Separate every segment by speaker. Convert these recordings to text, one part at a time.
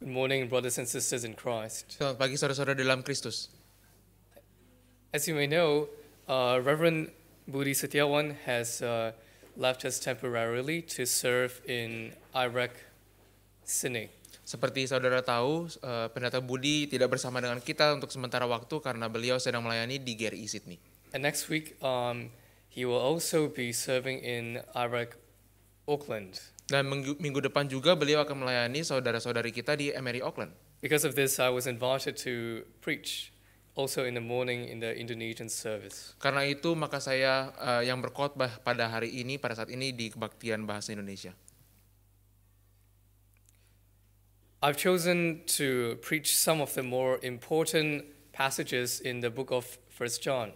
Speaker 1: morning, brothers and sisters in Christ.
Speaker 2: Selamat pagi saudara-saudara dalam Kristus.
Speaker 1: As you may know, Reverend Budi Setiawan has left us temporarily to serve in Iraq, Sydney.
Speaker 2: Seperti saudara tahu, Pendeta Budi tidak bersama dengan kita untuk sementara waktu karena beliau sedang melayani di GRI Sydney.
Speaker 1: And next week, he will also be serving in Iraq, Auckland.
Speaker 2: Dan minggu depan juga beliau akan melayani saudara-saudari kita di MRI Auckland.
Speaker 1: Because of this, I was invited to preach also in the morning in the Indonesian service.
Speaker 2: Karena itu maka saya yang berkhotbah pada hari ini, pada saat ini di kebaktian bahasa Indonesia.
Speaker 1: I've chosen to preach some of the more important passages in the book of 1 John.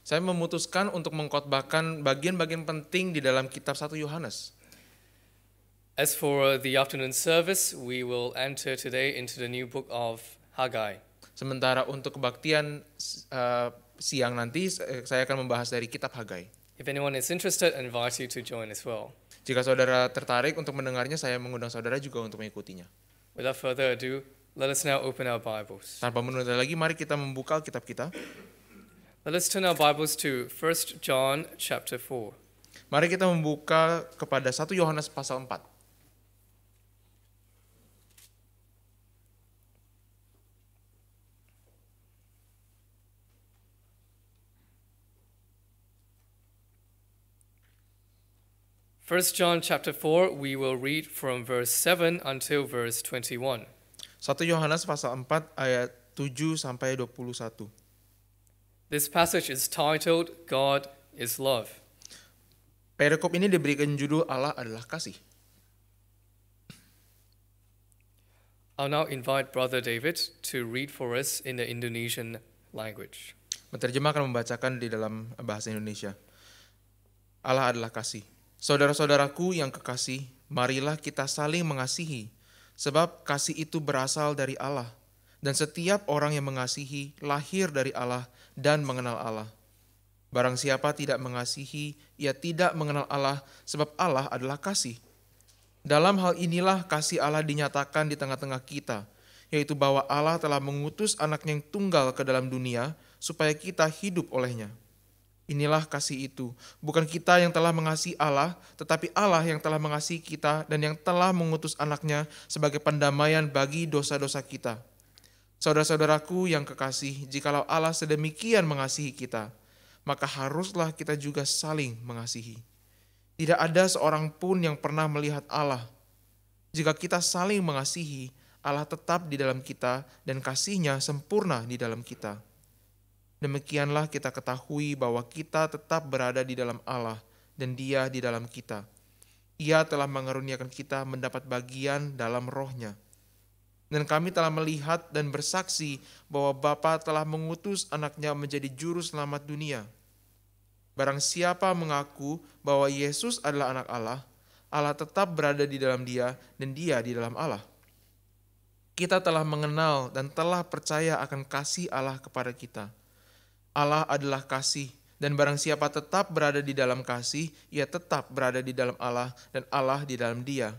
Speaker 2: Saya memutuskan untuk mengkhotbahkan bagian-bagian penting di dalam kitab 1 Yohanes.
Speaker 1: As for the afternoon service, we will enter today into the new book of Haggai.
Speaker 2: Sementara untuk kebaktian siang nanti, saya akan membahas dari kitab Hagai.
Speaker 1: If anyone is interested, I invite you to join as well.
Speaker 2: Jika saudara tertarik untuk mendengarnya, saya mengundang saudara juga untuk mengikutinya.
Speaker 1: Without further ado, let us now open our Bibles.
Speaker 2: Tanpa menunda lagi, mari kita membuka kitab kita.
Speaker 1: Let us turn our Bibles to 1 John chapter 4.
Speaker 2: Mari kita membuka kepada 1 Yohanes pasal 4.
Speaker 1: First John chapter 4, we will read from verse 7 until verse 21.
Speaker 2: 1 Yohanes pasal 4 ayat 7 sampai 21.
Speaker 1: This passage is titled, God is Love.
Speaker 2: Perikop ini diberikan judul Allah adalah kasih.
Speaker 1: I'll now invite Brother David to read for us in the Indonesian language.
Speaker 2: Menerjemah akan membacakan di dalam bahasa Indonesia. Allah adalah kasih. Saudara-saudaraku yang kekasih, marilah kita saling mengasihi, sebab kasih itu berasal dari Allah, dan setiap orang yang mengasihi lahir dari Allah dan mengenal Allah. Barang siapa tidak mengasihi, ia tidak mengenal Allah, sebab Allah adalah kasih. Dalam hal inilah kasih Allah dinyatakan di tengah-tengah kita, yaitu bahwa Allah telah mengutus anaknya yang tunggal ke dalam dunia, supaya kita hidup olehnya. Inilah kasih itu, bukan kita yang telah mengasihi Allah, tetapi Allah yang telah mengasihi kita dan yang telah mengutus anaknya sebagai pendamaian bagi dosa-dosa kita. Saudara-saudaraku yang kekasih, jikalau Allah sedemikian mengasihi kita, maka haruslah kita juga saling mengasihi. Tidak ada seorang pun yang pernah melihat Allah. Jika kita saling mengasihi, Allah tetap di dalam kita dan kasih-Nya sempurna di dalam kita. Demikianlah kita ketahui bahwa kita tetap berada di dalam Allah dan Dia di dalam kita. Ia telah mengaruniakan kita mendapat bagian dalam Roh-Nya. Dan kami telah melihat dan bersaksi bahwa Bapa telah mengutus anaknya menjadi juru selamat dunia. Barang siapa mengaku bahwa Yesus adalah anak Allah, Allah tetap berada di dalam Dia dan Dia di dalam Allah. Kita telah mengenal dan telah percaya akan kasih Allah kepada kita. Allah adalah kasih, dan barang siapa tetap berada di dalam kasih, ia tetap berada di dalam Allah, dan Allah di dalam dia.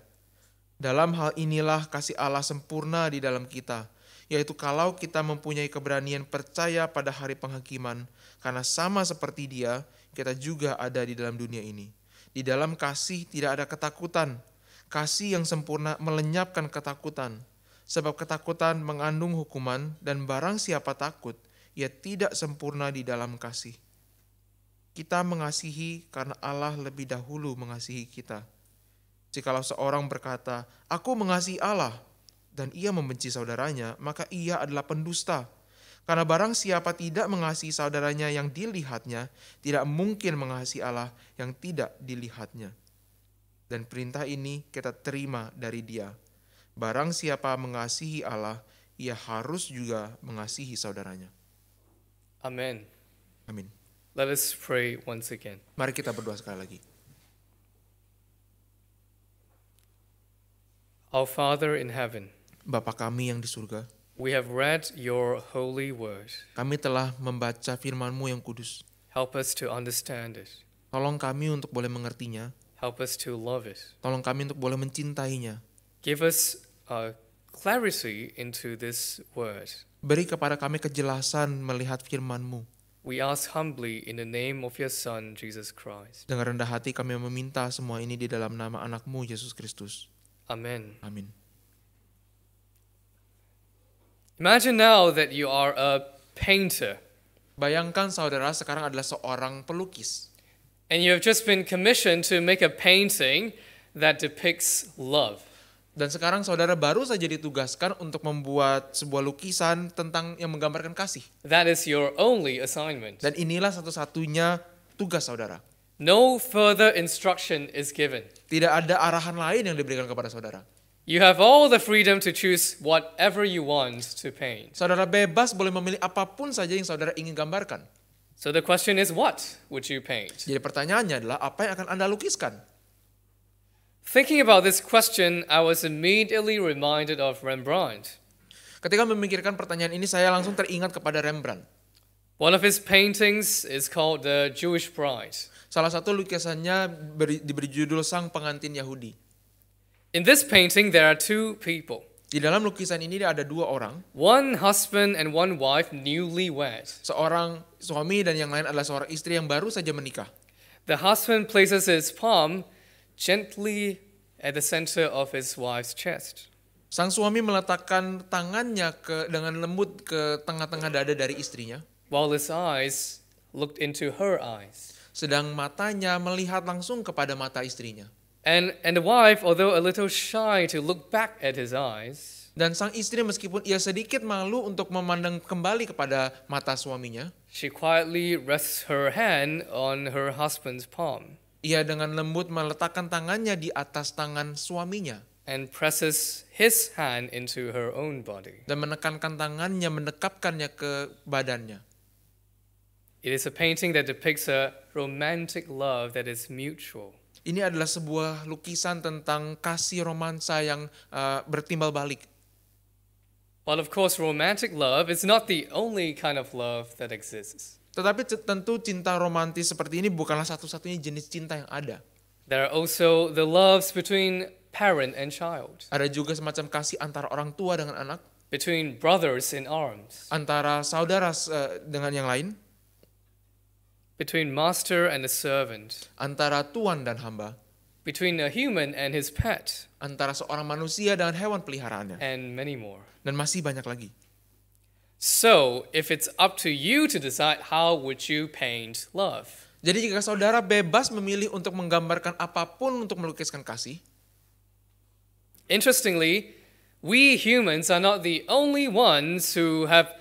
Speaker 2: Dalam hal inilah kasih Allah sempurna di dalam kita, yaitu kalau kita mempunyai keberanian percaya pada hari penghakiman, karena sama seperti Dia, kita juga ada di dalam dunia ini. Di dalam kasih tidak ada ketakutan. Kasih yang sempurna melenyapkan ketakutan, sebab ketakutan mengandung hukuman, dan barang siapa takut, ia tidak sempurna di dalam kasih. Kita mengasihi karena Allah lebih dahulu mengasihi kita. Jikalau seorang berkata, aku mengasihi Allah, dan ia membenci saudaranya, maka ia adalah pendusta. Karena barang siapa tidak mengasihi saudaranya yang dilihatnya, tidak mungkin mengasihi Allah yang tidak dilihatnya. Dan perintah ini kita terima dari Dia. Barang siapa mengasihi Allah, ia harus juga mengasihi saudaranya.
Speaker 1: Amen.
Speaker 2: Amin.
Speaker 1: Let us pray once again.
Speaker 2: Mari kita berdoa sekali lagi.
Speaker 1: Our Father in heaven,
Speaker 2: Bapa kami yang di surga,
Speaker 1: we have read your holy word.
Speaker 2: kami telah membaca firman-Mu yang kudus.
Speaker 1: Help us to understand it.
Speaker 2: Tolong kami untuk boleh mengertinya.
Speaker 1: Help us to love it.
Speaker 2: Tolong kami untuk boleh mencintainya.
Speaker 1: Give us clarity into this word.
Speaker 2: Beri kepada kami kejelasan melihat firman-Mu.
Speaker 1: We ask humbly in the name of your Son, Jesus Christ.
Speaker 2: Dengan rendah hati kami meminta semua ini di dalam nama anak-Mu, Yesus Kristus.
Speaker 1: Amen.
Speaker 2: Amin.
Speaker 1: Imagine now that you are a painter
Speaker 2: Bayangkan saudara sekarang adalah seorang pelukis.
Speaker 1: and you have just been commissioned to make a painting that depicts love.
Speaker 2: Dan sekarang saudara baru saja ditugaskan untuk membuat sebuah lukisan tentang yang menggambarkan kasih.
Speaker 1: That is your only assignment.
Speaker 2: Dan inilah satu-satunya tugas saudara.
Speaker 1: No further instruction is given.
Speaker 2: Tidak ada arahan lain yang diberikan kepada saudara.
Speaker 1: You have all the freedom to choose whatever you want to paint.
Speaker 2: Saudara bebas boleh memilih apapun saja yang saudara ingin gambarkan.
Speaker 1: So the question is, what would you paint?
Speaker 2: Jadi pertanyaannya adalah apa yang akan Anda lukiskan?
Speaker 1: Thinking about this question, I was immediately reminded of Rembrandt.
Speaker 2: Ketika memikirkan pertanyaan ini, saya langsung teringat kepada Rembrandt.
Speaker 1: One of his paintings is called The Jewish Bride.
Speaker 2: Salah satu lukisannya diberi judul Sang Pengantin Yahudi.
Speaker 1: In this painting, there are two people.
Speaker 2: Di dalam lukisan ini ada dua orang,
Speaker 1: One husband and one wife newlywed.
Speaker 2: seorang suami dan yang lain adalah seorang istri yang baru saja menikah.
Speaker 1: The husband places his palm gently at the center of his wife's chest.
Speaker 2: Sang suami meletakkan tangannya dengan lembut ke tengah-tengah dada dari istrinya,
Speaker 1: while his eyes looked into her eyes.
Speaker 2: sedang matanya melihat langsung kepada mata istrinya.
Speaker 1: And the wife, although a little shy to look back at his eyes,
Speaker 2: Dan sang istri meskipun ia sedikit malu untuk memandang kembali kepada mata suaminya,
Speaker 1: she quietly rests her hand on her husband's palm
Speaker 2: ia dengan lembut meletakkan tangannya di atas tangan suaminya
Speaker 1: and presses his hand into her own body.
Speaker 2: dan menekankan tangannya, mendekapkannya ke badannya.
Speaker 1: It is a painting that depicts a romantic love that is mutual.
Speaker 2: Ini adalah sebuah lukisan tentang kasih romansa yang bertimbal balik.
Speaker 1: But of course, romantic love is not the only kind of love that exists.
Speaker 2: Tetapi tentu cinta romantis seperti ini bukanlah satu-satunya jenis cinta yang ada.
Speaker 1: There are also the loves between parent and child,
Speaker 2: Ada juga semacam kasih antara orang tua dengan anak,
Speaker 1: between brothers in arms,
Speaker 2: antara saudara dengan yang lain,
Speaker 1: between master and a servant,
Speaker 2: antara tuan dan hamba,
Speaker 1: between a human and his pet,
Speaker 2: antara seorang manusia dengan hewan peliharaannya,
Speaker 1: and many more.
Speaker 2: dan masih banyak lagi.
Speaker 1: So, if it's up to you to decide, how would you paint love?
Speaker 2: Jadi jika saudara bebas memilih untuk menggambarkan apapun untuk melukiskan kasih,
Speaker 1: Interestingly, we humans are not the only ones who have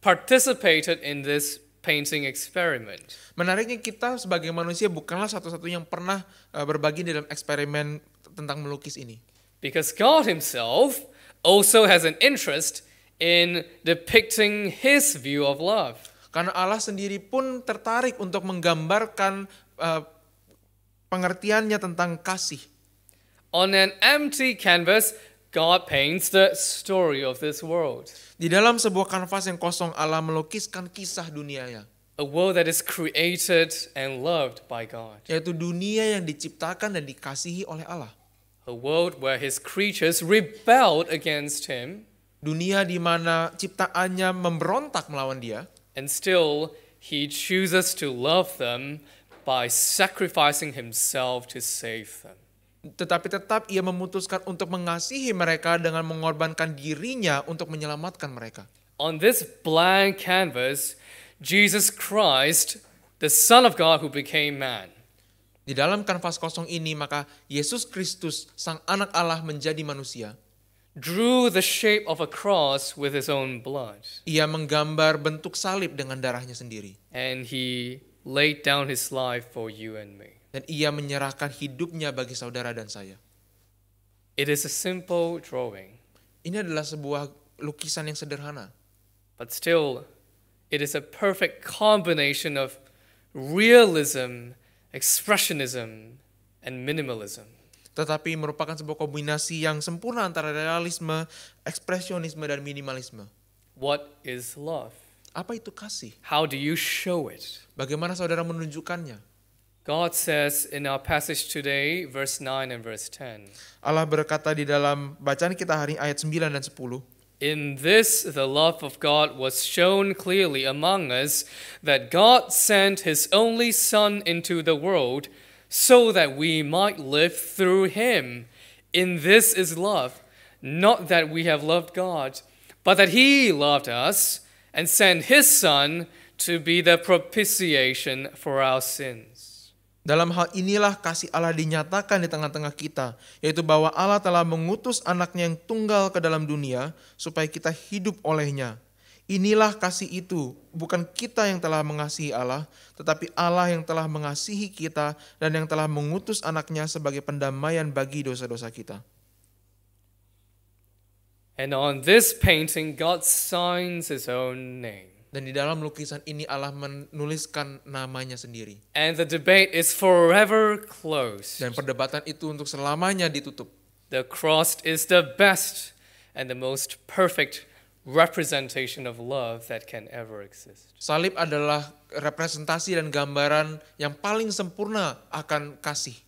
Speaker 1: participated in this painting experiment.
Speaker 2: menariknya kita sebagai manusia bukanlah satu-satunya yang pernah berbagi dalam eksperimen tentang melukis ini.
Speaker 1: Because God himself also has an interest in depicting his view of love.
Speaker 2: Karena Allah sendiri pun tertarik untuk menggambarkan pengertiannya tentang kasih.
Speaker 1: On an empty canvas, God paints the story of this world.
Speaker 2: Di dalam sebuah kanvas yang kosong, Allah melukiskan kisah dunianya,
Speaker 1: A world that is created and loved by God.
Speaker 2: yaitu dunia yang diciptakan dan dikasihi oleh Allah.
Speaker 1: A world where his creatures rebelled against him,
Speaker 2: Dunia di mana ciptaannya memberontak melawan dia,
Speaker 1: and still he chooses to love them by sacrificing himself to save them.
Speaker 2: tetapi tetap ia memutuskan untuk mengasihi mereka dengan mengorbankan dirinya untuk menyelamatkan mereka.
Speaker 1: On this blank canvas, Jesus Christ, the Son of God who became man,
Speaker 2: Di dalam kanvas kosong ini, maka Yesus Kristus, Sang Anak Allah menjadi manusia.
Speaker 1: drew the shape of a cross with his own blood,
Speaker 2: Ia menggambar bentuk salib dengan darahnya sendiri.
Speaker 1: and he laid down his life for you and me.
Speaker 2: Dan ia menyerahkan hidupnya bagi saudara dan saya.
Speaker 1: It is a simple drawing,
Speaker 2: Ini adalah sebuah lukisan yang sederhana.
Speaker 1: but still, it is a perfect combination of realism, expressionism, and minimalism.
Speaker 2: Tetapi merupakan sebuah kombinasi yang sempurna antara realisme, ekspresionisme, dan minimalisme.
Speaker 1: What is love?
Speaker 2: Apa itu kasih?
Speaker 1: How do you show it?
Speaker 2: Bagaimana saudara menunjukkannya?
Speaker 1: God says in our passage today, verse 9 and verse 10,
Speaker 2: Allah berkata di dalam bacaan kita hari ini ayat 9 dan 10.
Speaker 1: "In this the love of God was shown clearly among us, that God sent his only Son into the world, so that we might live through him. In this is love, not that we have loved God, but that he loved us and sent his Son to be the propitiation for our sins."
Speaker 2: Dalam hal inilah kasih Allah dinyatakan di tengah-tengah kita, yaitu bahwa Allah telah mengutus anaknya yang tunggal ke dalam dunia supaya kita hidup olehnya. Inilah kasih itu, bukan kita yang telah mengasihi Allah, tetapi Allah yang telah mengasihi kita dan yang telah mengutus anaknya sebagai pendamaian bagi dosa-dosa kita.
Speaker 1: And on this painting, God signs his own name.
Speaker 2: Dan di dalam lukisan ini Allah menuliskan namanya sendiri.
Speaker 1: And the debate is forever closed.
Speaker 2: Dan perdebatan itu untuk selamanya ditutup.
Speaker 1: The cross is the best and the most perfect representation of love that can ever exist.
Speaker 2: Salib adalah representasi dan gambaran yang paling sempurna akan kasih.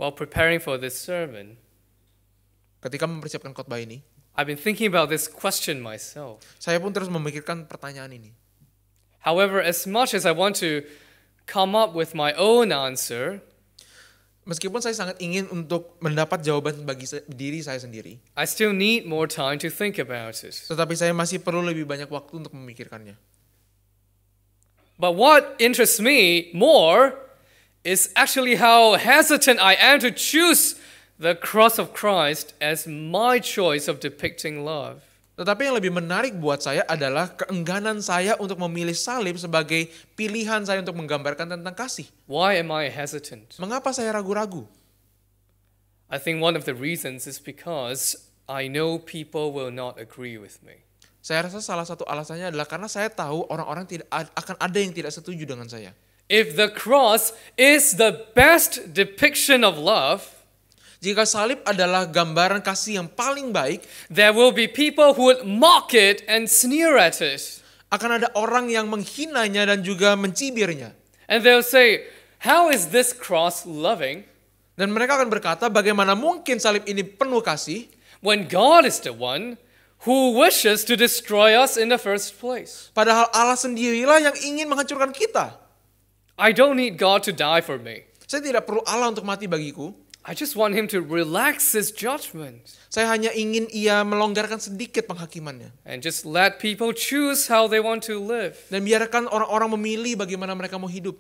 Speaker 1: While preparing for this sermon,
Speaker 2: Ketika mempersiapkan khotbah ini,
Speaker 1: I've been thinking about this question myself.
Speaker 2: saya pun terus memikirkan pertanyaan ini.
Speaker 1: However, as much as I want to come up with my own answer,
Speaker 2: Meskipun saya sangat ingin untuk mendapat jawaban bagi diri saya sendiri,
Speaker 1: I still need more time to think about it.
Speaker 2: tetapi saya masih perlu lebih banyak waktu untuk memikirkannya.
Speaker 1: But what interests me more is actually how hesitant I am to choose the cross of Christ as my choice of depicting love.
Speaker 2: Tetapi yang lebih menarik buat saya adalah keengganan saya untuk memilih salib sebagai pilihan saya untuk menggambarkan tentang kasih.
Speaker 1: Why am I hesitant?
Speaker 2: Mengapa saya ragu-ragu?
Speaker 1: I think one of the reasons is because I know people will not agree with me.
Speaker 2: Saya rasa salah satu alasannya adalah karena saya tahu orang-orang akan ada yang tidak setuju dengan saya.
Speaker 1: If the cross is the best depiction of love,
Speaker 2: Jika salib adalah gambaran kasih yang paling baik,
Speaker 1: there will be people who would mock it and sneer at it.
Speaker 2: akan ada orang yang menghinanya dan juga mencibirnya.
Speaker 1: And they'll say, "How is this cross loving
Speaker 2: Dan mereka akan berkata, bagaimana mungkin salib ini penuh kasih,
Speaker 1: when God is the one who wishes to destroy us in the first place?"
Speaker 2: padahal Allah sendirilah yang ingin menghancurkan kita.
Speaker 1: I don't need God to die for me.
Speaker 2: Saya tidak perlu Allah untuk mati bagiku.
Speaker 1: I just want him to relax his judgment
Speaker 2: Saya hanya ingin ia melonggarkan sedikit penghakimannya.
Speaker 1: and just let people choose how they want to live.
Speaker 2: Dan biarkan orang-orang memilih bagaimana mereka mau hidup.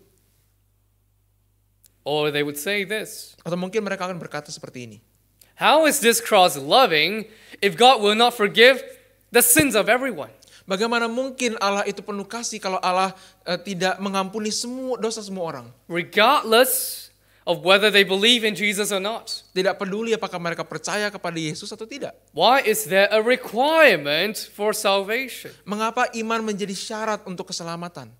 Speaker 1: Or they would say this,
Speaker 2: Atau mungkin mereka akan berkata seperti ini.
Speaker 1: "How is this cross loving if God will not forgive the sins of everyone?"
Speaker 2: Bagaimana mungkin Allah itu penuh kasih kalau Allah tidak mengampuni semua dosa semua orang?
Speaker 1: Regardless of whether they believe in Jesus or not.
Speaker 2: Tidak peduli apakah mereka percaya kepada Yesus atau tidak.
Speaker 1: Why is there a requirement for salvation?
Speaker 2: Mengapa iman menjadi syarat untuk keselamatan?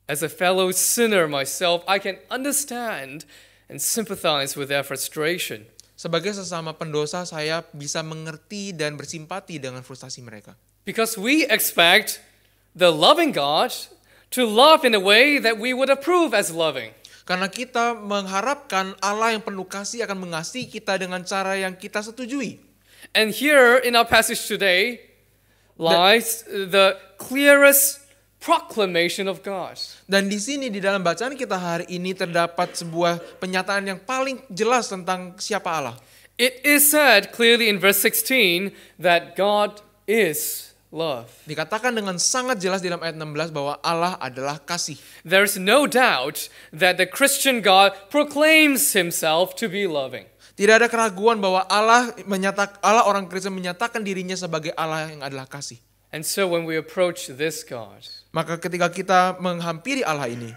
Speaker 1: As a fellow sinner myself, I can understand and sympathize with their frustration.
Speaker 2: Sebagai sesama pendosa, saya bisa mengerti dan bersimpati dengan frustasi mereka.
Speaker 1: Because we expect the loving God to love in a way that we would approve as loving.
Speaker 2: Karena kita mengharapkan Allah yang penuh kasih akan mengasihi kita dengan cara yang kita setujui.
Speaker 1: And here in our passage today lies the clearest proclamation of God.
Speaker 2: Dan di sini di dalam bacaan kita hari ini terdapat sebuah pernyataan yang paling jelas tentang siapa Allah.
Speaker 1: It is said clearly in verse 16 that God is love.
Speaker 2: Dikatakan dengan sangat jelas di dalam ayat 16 bahwa Allah adalah kasih.
Speaker 1: There's no doubt that the Christian God proclaims himself to be loving.
Speaker 2: Tidak ada keraguan bahwa Allah orang Kristen menyatakan dirinya sebagai Allah yang adalah kasih.
Speaker 1: And so when we approach this God,
Speaker 2: Maka ketika kita menghampiri Allah ini,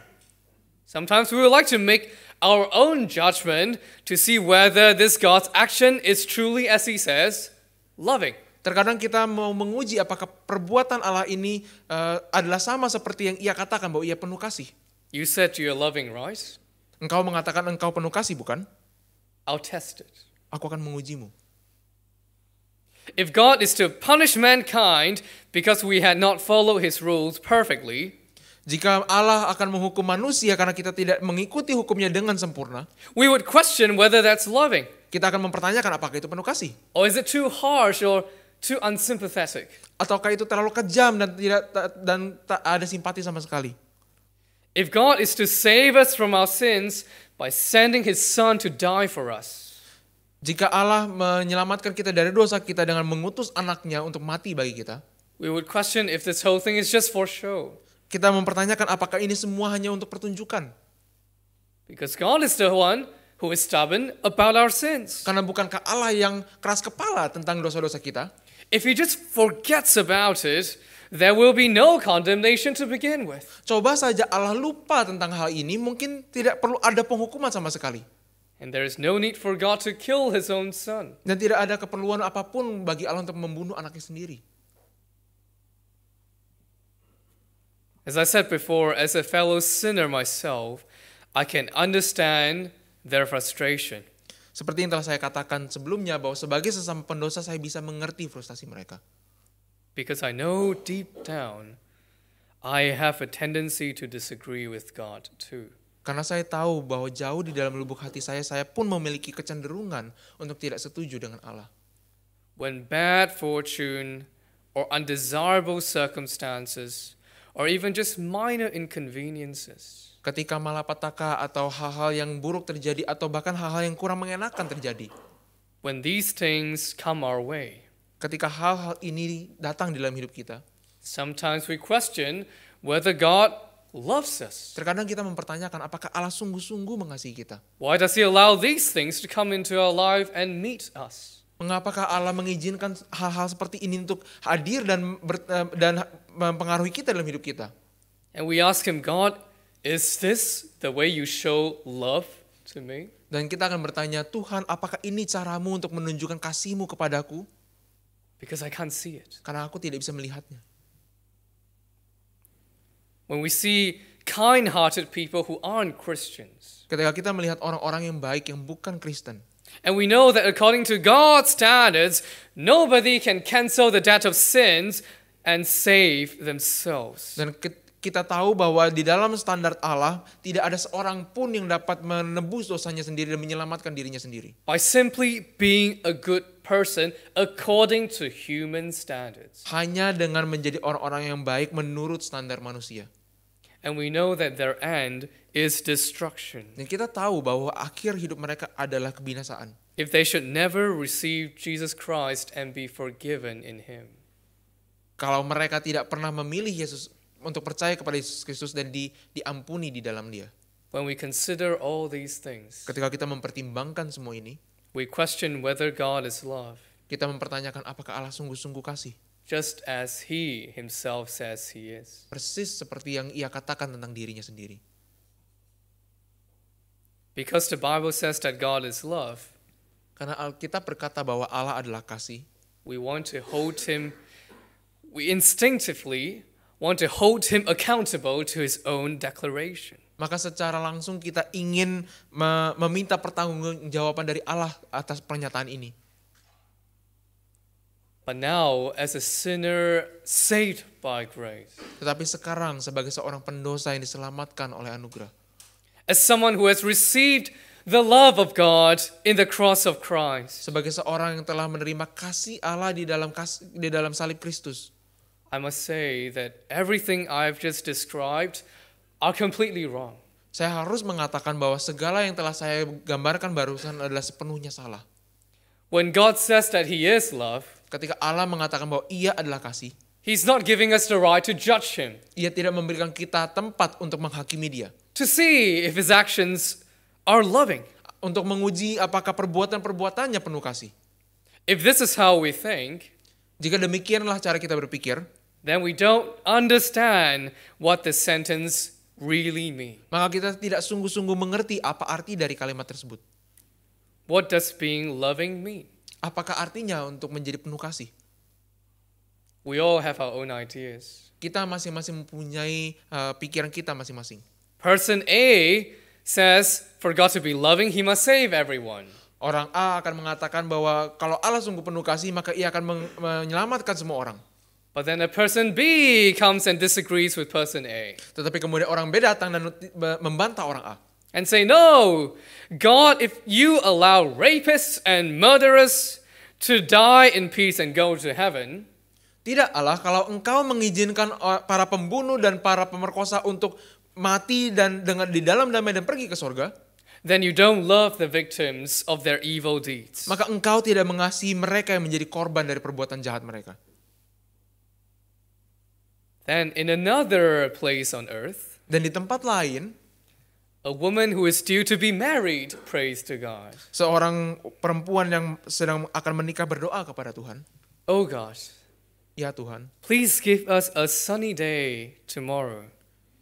Speaker 1: sometimes we would like to make our own judgment to see whether this God's action is truly, as he says, loving.
Speaker 2: terkadang kita mau menguji apakah perbuatan Allah ini adalah sama seperti yang ia katakan bahwa ia penuh kasih.
Speaker 1: You said you're loving, right?
Speaker 2: Engkau mengatakan engkau penuh kasih, bukan?
Speaker 1: I'll test it.
Speaker 2: Aku akan mengujimu.
Speaker 1: If God is to punish mankind because we had not followed his rules perfectly,
Speaker 2: Jika Allah akan menghukum manusia karena kita tidak mengikuti hukumnya dengan sempurna,
Speaker 1: we would question whether that's loving.
Speaker 2: kita akan mempertanyakan apakah itu penuh kasih.
Speaker 1: Or is it too harsh or too unsympathetic?
Speaker 2: Ataukah itu terlalu kejam dan tak ada simpati sama sekali.
Speaker 1: If God is to save us from our sins by sending His Son to die for us,
Speaker 2: Jika Allah menyelamatkan kita dari dosa kita dengan mengutus anaknya untuk mati bagi kita,
Speaker 1: we would question if this whole thing is just for show.
Speaker 2: kita mempertanyakan apakah ini semua hanya untuk pertunjukan.
Speaker 1: Because God is the one who is stubborn about our sins.
Speaker 2: Karena bukankah Allah yang keras kepala tentang dosa-dosa kita?
Speaker 1: If He just forgets about it, there will be no condemnation to begin with.
Speaker 2: Coba saja Allah lupa tentang hal ini, mungkin tidak perlu ada penghukuman sama sekali.
Speaker 1: And there is no need for God to kill His own Son.
Speaker 2: Dan tidak ada keperluan apapun bagi Allah untuk membunuh anaknya sendiri.
Speaker 1: As I said before, as a fellow sinner myself, I can understand their frustration.
Speaker 2: Seperti yang telah saya katakan sebelumnya, bahwa sebagai sesama pendosa saya bisa mengerti frustasi mereka.
Speaker 1: Because I know deep down, I have a tendency to disagree with God too.
Speaker 2: Karena saya tahu bahwa jauh di dalam lubuk hati saya pun memiliki kecenderungan untuk tidak setuju dengan Allah.
Speaker 1: When bad fortune or undesirable circumstances or even just minor inconveniences
Speaker 2: Ketika malapetaka atau hal-hal yang buruk terjadi atau bahkan hal-hal yang kurang mengenakan terjadi.
Speaker 1: when these things come our way,
Speaker 2: Ketika hal-hal ini datang di dalam hidup kita,
Speaker 1: sometimes we question whether God loves us.
Speaker 2: terkadang kita mempertanyakan apakah Allah sungguh-sungguh mengasihi kita.
Speaker 1: Why does He allow these things to come into our life and meet us?
Speaker 2: Mengapakah Allah mengizinkan hal-hal seperti ini untuk hadir dan mempengaruhi kita dalam hidup kita?
Speaker 1: And we ask Him, God, is this the way you show love to me?
Speaker 2: Dan kita akan bertanya, Tuhan, apakah ini caramu untuk menunjukkan kasih-Mu kepadaku?
Speaker 1: Because I can't see it.
Speaker 2: Karena aku tidak bisa melihatnya.
Speaker 1: When we see kind-hearted people who aren't Christians,
Speaker 2: Ketika kita melihat orang-orang yang baik yang bukan Kristen,
Speaker 1: and we know that according to God's standards, nobody can cancel the debt of sins and save themselves.
Speaker 2: dan kita tahu bahwa di dalam standar Allah tidak ada seorang pun yang dapat menebus dosanya sendiri dan menyelamatkan dirinya sendiri.
Speaker 1: By simply being a good person according to human standards.
Speaker 2: Hanya dengan menjadi orang-orang yang baik menurut standar manusia.
Speaker 1: And we know that their end is destruction.
Speaker 2: Dan kita tahu bahwa akhir hidup mereka adalah kebinasaan.
Speaker 1: If they should never receive Jesus Christ and be forgiven in Him.
Speaker 2: Kalau mereka tidak pernah memilih Yesus untuk percaya kepada Yesus Kristus dan diampuni di dalam Dia.
Speaker 1: When we consider all these things,
Speaker 2: Ketika kita mempertimbangkan semua ini,
Speaker 1: we question whether God is love,
Speaker 2: kita mempertanyakan apakah Allah sungguh-sungguh kasih.
Speaker 1: just as He Himself says He is.
Speaker 2: Persis seperti yang Ia katakan tentang dirinya sendiri.
Speaker 1: Because the Bible says that God is love,
Speaker 2: Karena Alkitab berkata bahwa Allah adalah kasih,
Speaker 1: we want to hold Him, we instinctively want to hold Him accountable to His own declaration.
Speaker 2: maka secara langsung kita ingin meminta pertanggungjawaban dari Allah atas pernyataan ini.
Speaker 1: But now, as a sinner saved by grace,
Speaker 2: Tetapi sekarang sebagai seorang pendosa yang diselamatkan oleh anugerah,
Speaker 1: as someone who has received the love of God in the cross of Christ,
Speaker 2: sebagai seorang yang telah menerima kasih Allah di dalam salib Kristus,
Speaker 1: I must say that everything I've just described are completely wrong.
Speaker 2: saya harus mengatakan bahwa segala yang telah saya gambarkan barusan adalah sepenuhnya salah.
Speaker 1: When God says that He is love,
Speaker 2: Ketika Allah mengatakan bahwa Ia adalah kasih,
Speaker 1: He's not giving us the right to judge Him,
Speaker 2: Ia tidak memberikan kita tempat untuk menghakimi Dia,
Speaker 1: to see if His actions are loving.
Speaker 2: untuk menguji apakah perbuatan-perbuatannya penuh kasih.
Speaker 1: If this is how we think,
Speaker 2: Jika demikianlah cara kita berpikir,
Speaker 1: then we don't understand what the sentence really means.
Speaker 2: maka kita tidak sungguh-sungguh mengerti apa arti dari kalimat tersebut.
Speaker 1: What does being loving mean?
Speaker 2: Apakah artinya untuk menjadi penuh kasih?
Speaker 1: We all have our own ideas.
Speaker 2: Kita masing-masing mempunyai pikiran kita masing-masing.
Speaker 1: Person A says, for God to be loving, He must save everyone.
Speaker 2: Orang A akan mengatakan bahwa kalau Allah sungguh penuh kasih, maka Ia akan menyelamatkan semua orang.
Speaker 1: But then a person B comes and disagrees with person A
Speaker 2: Tetapi kemudian orang B datang dan membantah orang A.
Speaker 1: and say, no, God, if you allow rapists and murderers to die in peace and go to heaven,
Speaker 2: Tidak Allah, kalau engkau mengizinkan para pembunuh dan para pemerkosa untuk mati dan dengan di dalam damai dan pergi ke surga,
Speaker 1: then you don't love the victims of their evil deeds.
Speaker 2: maka engkau tidak mengasihi mereka yang menjadi korban dari perbuatan jahat mereka.
Speaker 1: Then in another place on earth,
Speaker 2: Dan di tempat lain,
Speaker 1: a woman who is due to be married prays to God.
Speaker 2: seorang perempuan yang sedang akan menikah berdoa kepada Tuhan.
Speaker 1: Oh God,
Speaker 2: Ya Tuhan,
Speaker 1: please give us a sunny day tomorrow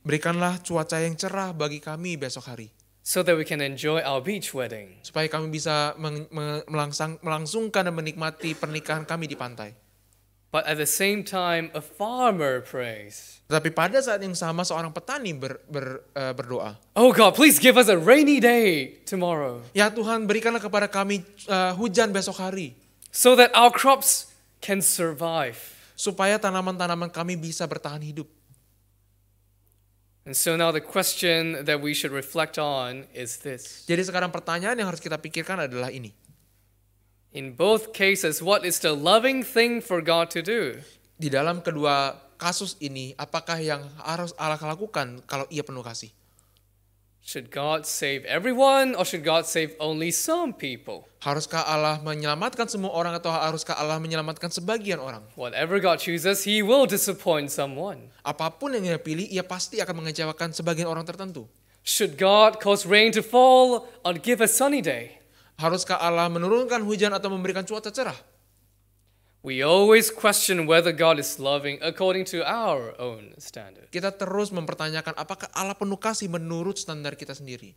Speaker 2: berikanlah cuaca yang cerah bagi kami besok hari.
Speaker 1: so that we can enjoy our beach wedding.
Speaker 2: Supaya kami bisa melangsungkan dan menikmati pernikahan kami di pantai.
Speaker 1: But at the same time, a farmer prays,
Speaker 2: Tetapi pada saat yang sama seorang petani berdoa.
Speaker 1: oh God, please give us a rainy day tomorrow
Speaker 2: Ya Tuhan, berikanlah kepada kami hujan besok hari.
Speaker 1: so that our crops can survive.
Speaker 2: Supaya tanaman-tanaman kami bisa bertahan hidup.
Speaker 1: And so now the question that we should reflect on is this.
Speaker 2: Jadi sekarang pertanyaan yang harus kita pikirkan adalah ini.
Speaker 1: In both cases, what is the loving thing for God to do?
Speaker 2: Di dalam kedua kasus ini, apakah yang harus Allah lakukan kalau ia penuh kasih?
Speaker 1: Should God save everyone or should God save only some people?
Speaker 2: Haruskah Allah menyelamatkan semua orang atau haruskah Allah menyelamatkan sebagian orang?
Speaker 1: Whatever God chooses, He will disappoint someone.
Speaker 2: Apapun yang ia pilih, ia pasti akan mengecewakan sebagian orang tertentu.
Speaker 1: Should God cause rain to fall or give a sunny day?
Speaker 2: Haruskah Allah menurunkan hujan atau memberikan cuaca cerah?
Speaker 1: We always question whether God is loving according to our own standard.
Speaker 2: Kita terus mempertanyakan apakah Allah penuh kasih menurut standar kita sendiri.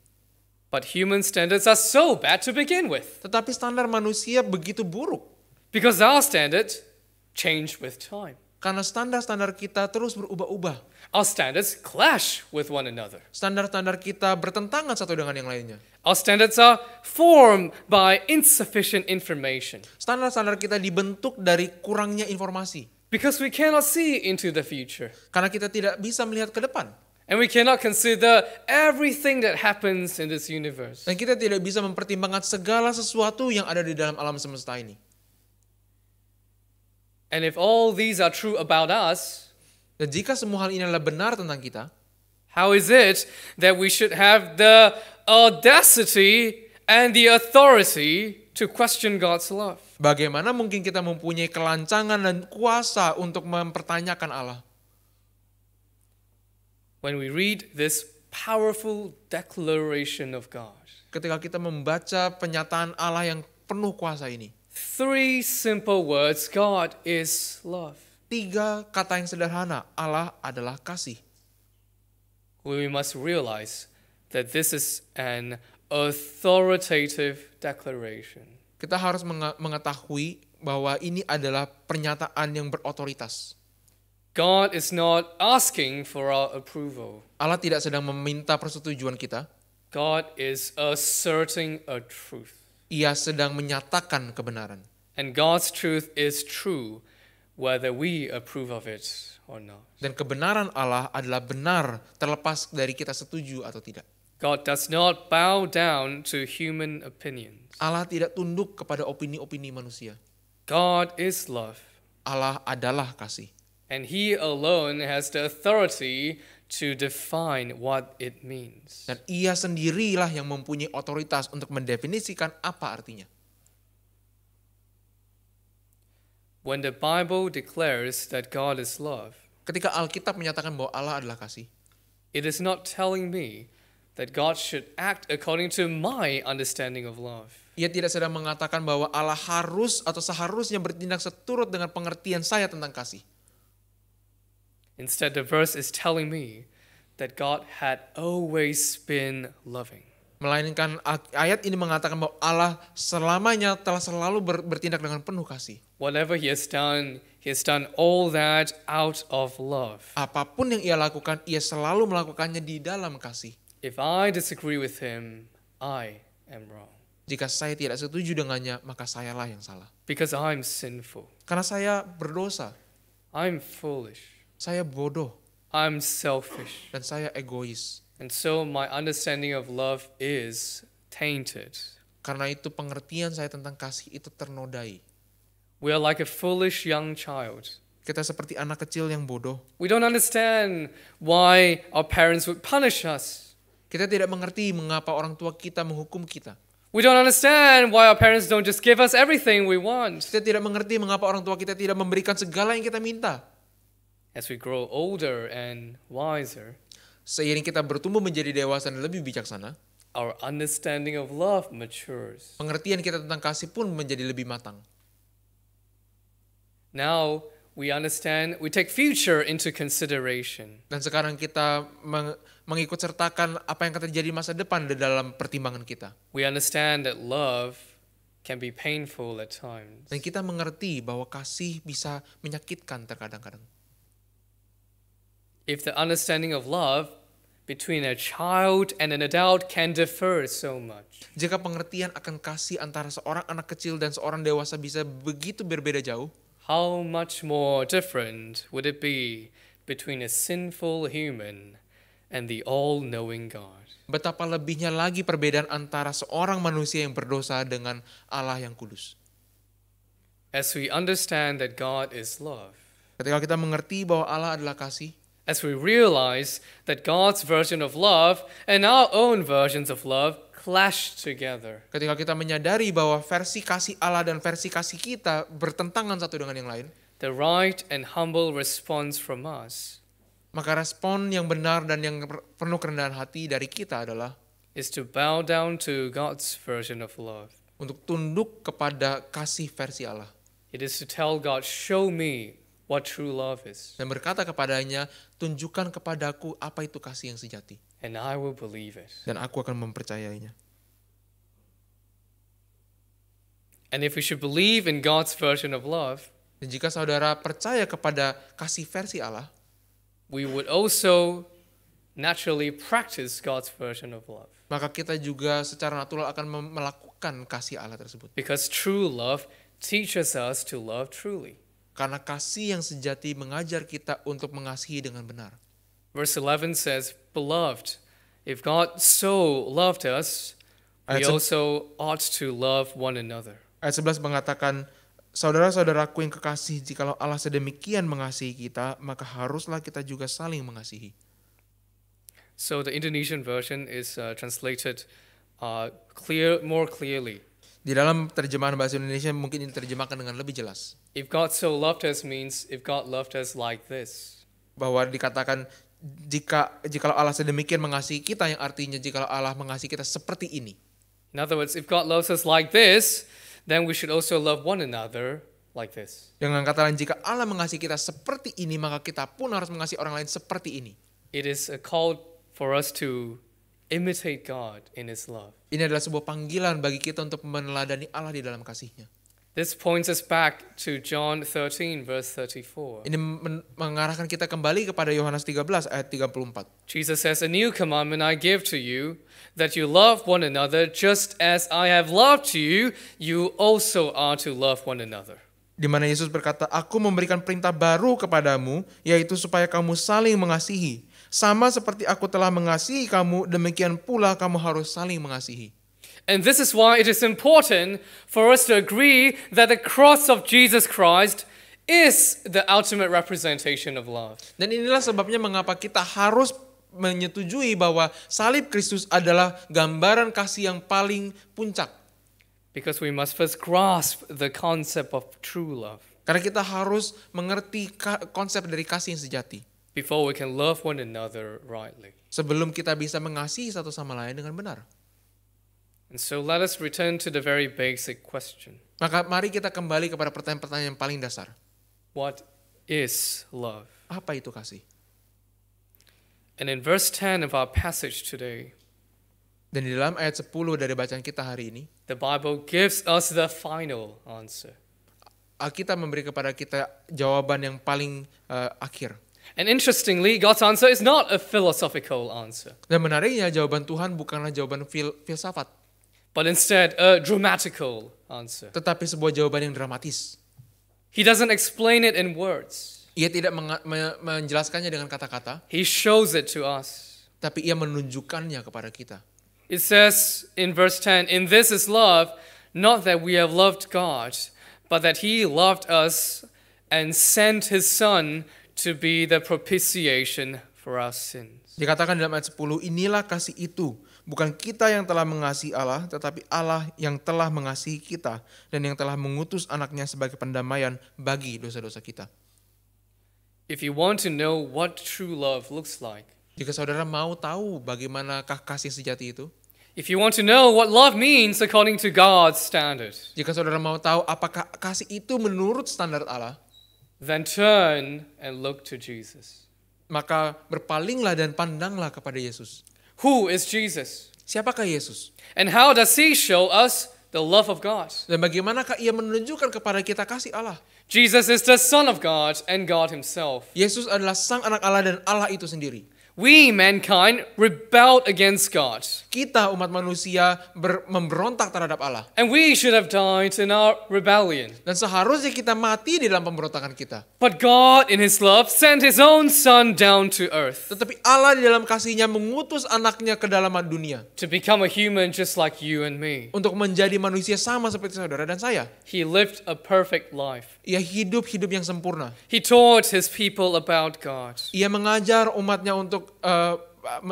Speaker 1: But human standards are so bad to begin with
Speaker 2: Tetapi standar manusia begitu buruk.
Speaker 1: because our standards change with time.
Speaker 2: Karena standar-standar kita terus berubah-ubah.
Speaker 1: Our standards clash with one another.
Speaker 2: Standar-standar kita bertentangan satu dengan yang lainnya.
Speaker 1: Our standards are formed by insufficient information
Speaker 2: Standar-standar kita dibentuk dari kurangnya informasi.
Speaker 1: because we cannot see into the future.
Speaker 2: Karena kita tidak bisa melihat ke depan.
Speaker 1: And we cannot consider everything that happens in this universe.
Speaker 2: Dan kita tidak bisa mempertimbangkan segala sesuatu yang ada di dalam alam semesta ini.
Speaker 1: And if all these are true about us,
Speaker 2: Dan jika semua hal ini adalah benar tentang kita,
Speaker 1: how is it that we should have the audacity and the authority to question God's love?
Speaker 2: bagaimana mungkin kita mempunyai kelancangan dan kuasa untuk mempertanyakan Allah?
Speaker 1: When we read this powerful declaration of God,
Speaker 2: Ketika kita membaca pernyataan Allah yang penuh kuasa ini.
Speaker 1: 3 simple words: God is love.
Speaker 2: 3 kata yang sederhana, Allah adalah kasih.
Speaker 1: We must realize that this is an authoritative declaration.
Speaker 2: Kita harus mengetahui bahwa ini adalah pernyataan yang berotoritas.
Speaker 1: God is not asking for our approval.
Speaker 2: Allah tidak sedang meminta persetujuan kita.
Speaker 1: God is asserting a truth.
Speaker 2: Ia sedang menyatakan kebenaran.
Speaker 1: And God's truth is true whether we approve of it or not.
Speaker 2: Dan kebenaran Allah adalah benar terlepas dari kita setuju atau tidak.
Speaker 1: God does not bow down to human opinions.
Speaker 2: Allah tidak tunduk kepada opini-opini manusia.
Speaker 1: God is love.
Speaker 2: Allah adalah kasih.
Speaker 1: And He alone has the authority to define what it means.
Speaker 2: Dan ia sendirilah yang mempunyai otoritas untuk mendefinisikan apa artinya.
Speaker 1: When the Bible declares that God is love,
Speaker 2: Ketika Alkitab menyatakan bahwa Allah adalah kasih,
Speaker 1: it is not telling me that God should act according to my understanding of love.
Speaker 2: ia tidak sedang mengatakan bahwa Allah harus atau seharusnya bertindak seturut dengan pengertian saya tentang kasih.
Speaker 1: Instead, the verse is telling me that God had always been loving.
Speaker 2: Melainkan ayat ini mengatakan bahwa Allah selamanya telah selalu bertindak dengan penuh kasih.
Speaker 1: Whatever He has done all that out of love.
Speaker 2: Apapun yang ia lakukan, ia selalu melakukannya di dalam kasih.
Speaker 1: If I disagree with Him, I am wrong.
Speaker 2: Jika saya tidak setuju dengannya, maka sayalah yang salah.
Speaker 1: Because I'm sinful.
Speaker 2: Karena saya berdosa.
Speaker 1: I'm foolish.
Speaker 2: Saya bodoh,
Speaker 1: I'm selfish.
Speaker 2: dan saya egois.
Speaker 1: And so my understanding of love is tainted.
Speaker 2: Karena itu pengertian saya tentang kasih itu ternodai.
Speaker 1: We are like a foolish young child.
Speaker 2: Kita seperti anak kecil yang bodoh.
Speaker 1: We don't understand why our parents would punish us.
Speaker 2: Kita tidak mengerti mengapa orang tua kita menghukum kita.
Speaker 1: We don't understand why our parents don't just give us everything we want.
Speaker 2: Kita tidak mengerti mengapa orang tua kita tidak memberikan segala yang kita minta.
Speaker 1: As we grow older and wiser,
Speaker 2: Seiring kita bertumbuh menjadi dewasa dan lebih bijaksana,
Speaker 1: our understanding of love matures.
Speaker 2: pengertian kita tentang kasih pun menjadi lebih matang.
Speaker 1: Now we understand, we take future into consideration.
Speaker 2: Dan sekarang kita mengikut sertakan apa yang akan terjadi masa depan di dalam pertimbangan kita.
Speaker 1: We understand that love can be painful at times.
Speaker 2: Dan kita mengerti bahwa kasih bisa menyakitkan terkadang-kadang.
Speaker 1: If the understanding of love between a child and an adult can differ so much,
Speaker 2: Jika pengertian akan kasih antara seorang anak kecil dan seorang dewasa bisa begitu berbeda jauh,
Speaker 1: how much more different would it be between a sinful human and the all-knowing God?
Speaker 2: betapa lebihnya lagi perbedaan antara seorang manusia yang berdosa dengan Allah yang kudus.
Speaker 1: As we understand that God is love,
Speaker 2: Ketika kita mengerti bahwa Allah adalah kasih,
Speaker 1: as we realize that God's version of love and our own versions of love clash together,
Speaker 2: ketika kita menyadari bahwa versi kasih Allah dan versi kasih kita bertentangan satu dengan yang lain,
Speaker 1: the right and humble response from us
Speaker 2: maka respon yang benar dan yang penuh kerendahan hati dari kita adalah
Speaker 1: is to bow down to God's version of love.
Speaker 2: untuk tunduk kepada kasih versi Allah.
Speaker 1: It is to tell God, show me what true love is,
Speaker 2: Dan berkata kepadanya, tunjukkan kepadaku apa itu kasih yang sejati.
Speaker 1: and I will believe it.
Speaker 2: Dan aku akan mempercayainya.
Speaker 1: And if we should believe in God's version of love,
Speaker 2: Dan jika saudara percaya kepada kasih versi Allah,
Speaker 1: we would also naturally practice God's version of love.
Speaker 2: maka kita juga secara natural akan melakukan kasih Allah tersebut.
Speaker 1: Because true love teaches us to love truly.
Speaker 2: Karena kasih yang sejati mengajar kita untuk mengasihi dengan benar.
Speaker 1: Verse 11 says, Beloved, if God so loved us, we
Speaker 2: Ayat
Speaker 1: also ought to love one another.
Speaker 2: Ayat 11 mengatakan, saudara-saudaraku yang kekasih, jikalau Allah sedemikian mengasihi kita, maka haruslah kita juga saling mengasihi.
Speaker 1: So the Indonesian version is translated more clearly.
Speaker 2: Di dalam terjemahan bahasa Indonesia mungkin ini terjemahkan dengan lebih jelas.
Speaker 1: If God so loved us means if God loved us like this.
Speaker 2: Bahwa dikatakan jikalau Allah sedemikian mengasihi kita, yang artinya jikalau Allah mengasihi kita seperti ini.
Speaker 1: In other words, if God loves us like this, then we should also love one another like this.
Speaker 2: Dengan kata lain, jika Allah mengasihi kita seperti ini, maka kita pun harus mengasihi orang lain seperti ini.
Speaker 1: It is a call for us to imitate God in His love.
Speaker 2: Ini adalah sebuah panggilan bagi kita untuk meneladani Allah di dalam kasih-Nya.
Speaker 1: This points us back to John 13 verse 34.
Speaker 2: Ini mengarahkan kita kembali kepada Yohanes 13 ayat 34.
Speaker 1: Jesus says, "A new commandment I give to you, that you love one another just as I have loved you, you also are to love one another."
Speaker 2: Di mana Yesus berkata, "Aku memberikan perintah baru kepadamu, yaitu supaya kamu saling mengasihi. Sama seperti aku telah mengasihi kamu, demikian pula kamu harus saling mengasihi."
Speaker 1: And this is why it is important for us to agree that the cross of Jesus Christ is the ultimate representation of love.
Speaker 2: Dan inilah sebabnya mengapa kita harus menyetujui bahwa salib Kristus adalah gambaran kasih yang paling puncak.
Speaker 1: Because we must first grasp the concept of true love
Speaker 2: Karena kita harus mengerti konsep dari kasih yang sejati.
Speaker 1: before we can love one another rightly.
Speaker 2: Sebelum kita bisa mengasihi satu sama lain dengan benar.
Speaker 1: And so let us return to the very basic question.
Speaker 2: Maka mari kita kembali kepada pertanyaan-pertanyaan yang paling dasar.
Speaker 1: What is love?
Speaker 2: Apa itu kasih?
Speaker 1: And in verse 10 of our passage today,
Speaker 2: Dan di dalam ayat 10 dari bacaan kita hari ini,
Speaker 1: the Bible gives us the final answer.
Speaker 2: Alkitab memberi kepada kita jawaban yang paling akhir.
Speaker 1: And interestingly, God's answer is not a philosophical answer,
Speaker 2: Dan menariknya jawaban Tuhan bukanlah jawaban filsafat,
Speaker 1: but instead a dramatical answer.
Speaker 2: tetapi sebuah jawaban yang dramatis.
Speaker 1: He doesn't explain it in words.
Speaker 2: Ia tidak menjelaskannya dengan kata-kata,
Speaker 1: He shows it to us.
Speaker 2: tapi ia menunjukkannya kepada kita.
Speaker 1: It says in verse 10, "In this is love, not that we have loved God, but that He loved us and sent His Son to be the propitiation for our sins."
Speaker 2: Dikatakan dalam ayat 10, inilah kasih itu. Bukan kita yang telah mengasihi Allah, tetapi Allah yang telah mengasihi kita dan yang telah mengutus anaknya sebagai pendamaian bagi dosa-dosa kita.
Speaker 1: If you want to know what true love looks like,
Speaker 2: Jika saudara mau tahu bagaimanakah kasih sejati itu,
Speaker 1: if you want to know what love means according to God's standard,
Speaker 2: jika saudara mau tahu apakah kasih itu menurut standar Allah,
Speaker 1: then turn and look to Jesus.
Speaker 2: maka berpalinglah dan pandanglah kepada Yesus.
Speaker 1: Who is Jesus?
Speaker 2: Siapakah Yesus?
Speaker 1: And how does He show us the love of God?
Speaker 2: Dan bagaimanakah ia menunjukkan kepada kita kasih Allah?
Speaker 1: Jesus is the Son of God and God Himself.
Speaker 2: Yesus adalah sang anak Allah dan Allah itu sendiri.
Speaker 1: We, mankind, rebelled against God.
Speaker 2: Kita umat manusia memberontak terhadap Allah.
Speaker 1: And we should have died in our rebellion.
Speaker 2: Dan seharusnya kita mati di dalam pemberontakan kita.
Speaker 1: But God, in His love, sent His own Son down to earth
Speaker 2: Tetapi Allah di dalam kasih-Nya mengutus anaknya ke dalam dunia.
Speaker 1: to become a human just like you and me.
Speaker 2: Untuk menjadi manusia sama seperti saudara dan saya.
Speaker 1: He lived a perfect life.
Speaker 2: Ia hidup yang sempurna.
Speaker 1: He taught His people about God.
Speaker 2: Ia mengajar umatnya untuk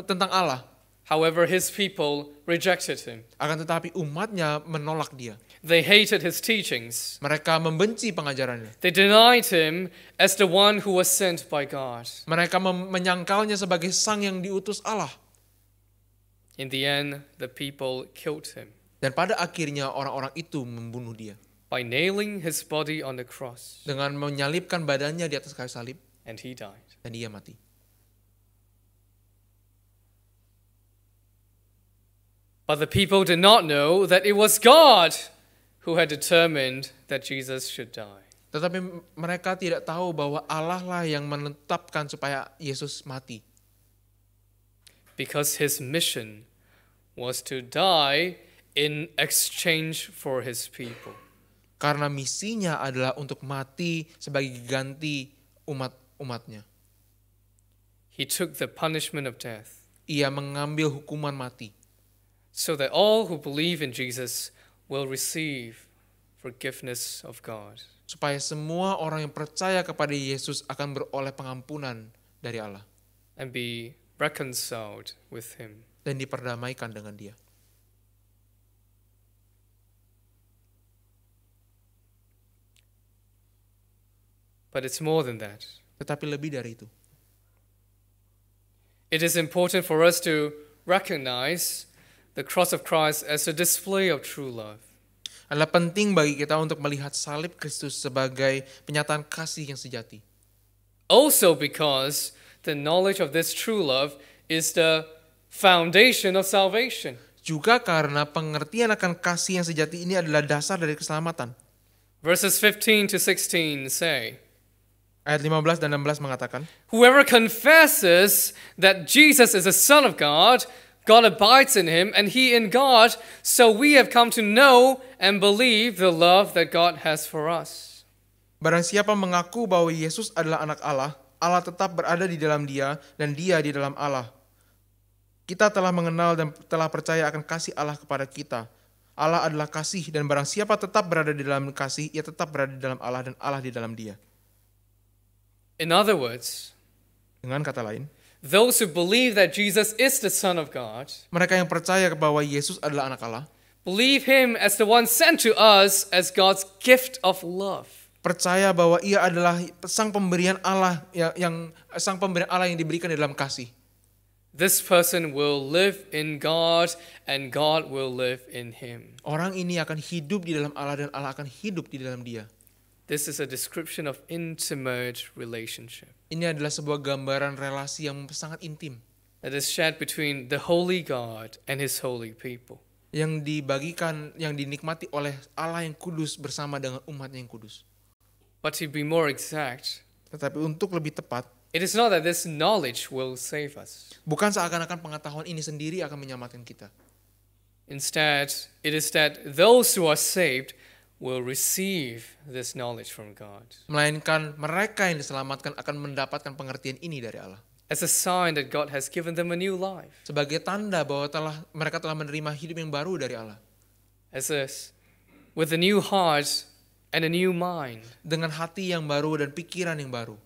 Speaker 2: tentang Allah.
Speaker 1: However, His people rejected Him.
Speaker 2: Akan tetapi umatnya menolak dia.
Speaker 1: They hated His teachings.
Speaker 2: Mereka membenci pengajarannya.
Speaker 1: They denied Him as the one who was sent by God.
Speaker 2: Mereka menyangkalnya sebagai sang yang diutus Allah.
Speaker 1: In the end, the people killed Him
Speaker 2: Dan pada akhirnya orang-orang itu membunuh dia.
Speaker 1: by nailing His body on the cross,
Speaker 2: Dengan menyalibkan badannya di atas kayu salib.
Speaker 1: and He died.
Speaker 2: Dan dia mati.
Speaker 1: But the people did not know that it was God who had determined that Jesus should die.
Speaker 2: Tetapi mereka tidak tahu bahwa Allah lah yang menetapkan supaya Yesus mati.
Speaker 1: Because His mission was to die in exchange for His people.
Speaker 2: Karena misinya adalah untuk mati sebagai ganti umat-umatnya.
Speaker 1: He took the punishment of death
Speaker 2: Ia mengambil hukuman mati.
Speaker 1: so that all who believe in Jesus will receive forgiveness of God.
Speaker 2: Supaya semua orang yang percaya kepada Yesus akan beroleh pengampunan dari Allah.
Speaker 1: And be reconciled with Him.
Speaker 2: Dan diperdamaikan dengan dia.
Speaker 1: But it's more than that.
Speaker 2: Tetapi lebih dari itu.
Speaker 1: It is important for us to recognize the cross of Christ as a display of true love.
Speaker 2: Adalah penting bagi kita untuk melihat salib Kristus sebagai penyataan kasih yang sejati.
Speaker 1: Also because the knowledge of this true love is the foundation of salvation.
Speaker 2: Juga karena pengertian akan kasih yang sejati ini adalah dasar dari keselamatan.
Speaker 1: Verses 15 to 16 say,
Speaker 2: Ayat 15 dan 16 mengatakan,
Speaker 1: "Whoever confesses that Jesus is the Son of God, God abides in him, and he in God, so we have come to know and believe the love that God has for us."
Speaker 2: Barang siapa mengaku bahwa Yesus adalah anak Allah, Allah tetap berada di dalam dia dan dia di dalam Allah. Kita telah mengenal dan telah percaya akan kasih Allah kepada kita. Allah adalah kasih dan barang siapa tetap berada di dalam kasih, ia tetap berada di dalam Allah dan Allah di dalam dia.
Speaker 1: In other words,
Speaker 2: Dengan kata lain,
Speaker 1: those who believe that Jesus is the Son of God
Speaker 2: mereka yang percaya bahwa Yesus adalah anak Allah,
Speaker 1: believe him as the one sent to us as God's gift of love.
Speaker 2: percaya bahwa ia adalah sang pemberian Allah yang diberikan di dalam kasih.
Speaker 1: This person will live in God and God will live in him.
Speaker 2: Orang ini akan hidup di dalam Allah dan Allah akan hidup di dalam dia.
Speaker 1: This is a description of intimate relationship
Speaker 2: Ini adalah sebuah gambaran relasi yang sangat intim
Speaker 1: that is shared between the holy God and his holy people.
Speaker 2: yang dinikmati oleh Allah yang kudus bersama dengan umatnya yang kudus.
Speaker 1: But to be more exact,
Speaker 2: Tetapi untuk lebih tepat,
Speaker 1: it is not that this knowledge will save us.
Speaker 2: bukan seakan-akan pengetahuan ini sendiri akan menyelamatkan kita.
Speaker 1: Instead, it is that those who are saved will receive this knowledge from God
Speaker 2: melainkan mereka yang diselamatkan akan mendapatkan pengertian ini dari Allah.
Speaker 1: as a sign that God has given them a new life.
Speaker 2: Sebagai tanda bahwa mereka telah menerima hidup yang baru dari Allah.
Speaker 1: With a new heart and a new mind.
Speaker 2: Dengan hati yang baru dan pikiran yang baru.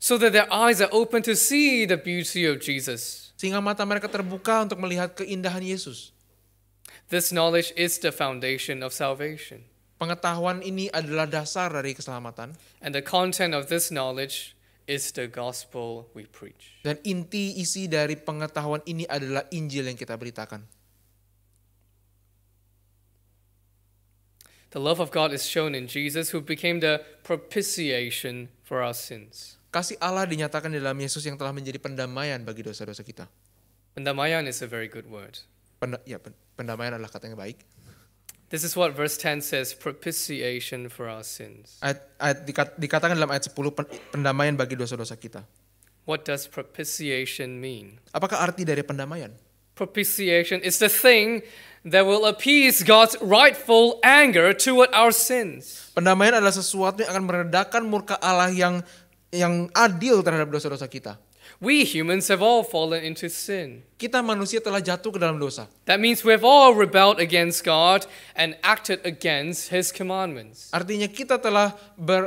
Speaker 1: So that their eyes are open to see the beauty of Jesus.
Speaker 2: Sehingga mata mereka terbuka untuk melihat keindahan Yesus.
Speaker 1: This knowledge is the foundation of salvation.
Speaker 2: Pengetahuan ini adalah dasar dari keselamatan.
Speaker 1: And the content of this knowledge is the gospel we preach.
Speaker 2: Dan isi dari pengetahuan ini adalah Injil yang kita beritakan.
Speaker 1: The love of God is shown in Jesus who became the propitiation for our sins.
Speaker 2: Kasih Allah dinyatakan di dalam Yesus yang telah menjadi pendamaian bagi dosa-dosa kita.
Speaker 1: Pendamaian is a very good word.
Speaker 2: Pendamaian adalah kata yang baik.
Speaker 1: This is what verse 10 says, propitiation for our sins.
Speaker 2: Dikatakan dalam ayat 10, pendamaian bagi dosa-dosa kita.
Speaker 1: What does propitiation mean?
Speaker 2: Apakah arti dari pendamaian?
Speaker 1: Propitiation is the thing that will appease God's rightful anger toward our sins.
Speaker 2: Pendamaian adalah sesuatu yang akan meredakan murka Allah yang adil terhadap dosa-dosa kita.
Speaker 1: We humans have all fallen into sin.
Speaker 2: Kita manusia telah jatuh ke dalam dosa.
Speaker 1: That means we have all rebelled against God and acted against His commandments.
Speaker 2: Artinya kita telah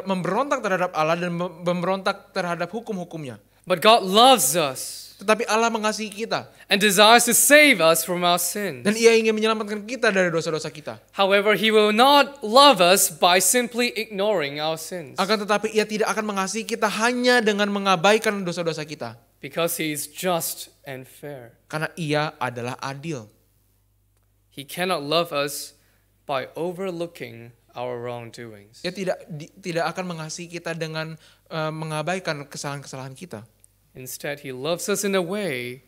Speaker 2: memberontak terhadap Allah dan memberontak terhadap hukum-hukumnya.
Speaker 1: But God loves us.
Speaker 2: Tetapi Allah mengasihi kita.
Speaker 1: And desires to save us from our sins.
Speaker 2: Dan Ia ingin menyelamatkan kita dari dosa-dosa kita.
Speaker 1: However, He will not love us by simply ignoring our sins.
Speaker 2: Akan tetapi Ia tidak akan mengasihi kita hanya dengan mengabaikan dosa-dosa kita.
Speaker 1: Because He is just and fair.
Speaker 2: Karena Ia adalah adil.
Speaker 1: He cannot love us by overlooking our wrongdoings.
Speaker 2: Ia tidak akan mengasihi kita dengan mengabaikan kesalahan-kesalahan kita.
Speaker 1: Instead, He loves us in a way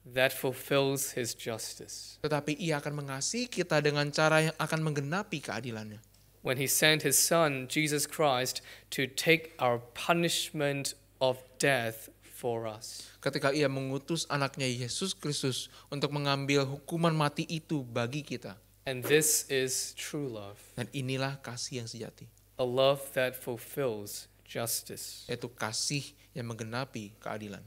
Speaker 1: that fulfills His justice.
Speaker 2: Tetapi Ia akan mengasihi kita dengan cara yang akan menggenapi keadilannya.
Speaker 1: When He sent His Son, Jesus Christ, to take our punishment of death for us.
Speaker 2: Ketika Ia mengutus anaknya Yesus Kristus untuk mengambil hukuman mati itu bagi kita.
Speaker 1: And this is true love.
Speaker 2: Dan inilah kasih yang sejati.
Speaker 1: A love that fulfills justice.
Speaker 2: Yaitu kasih yang menggenapi keadilan.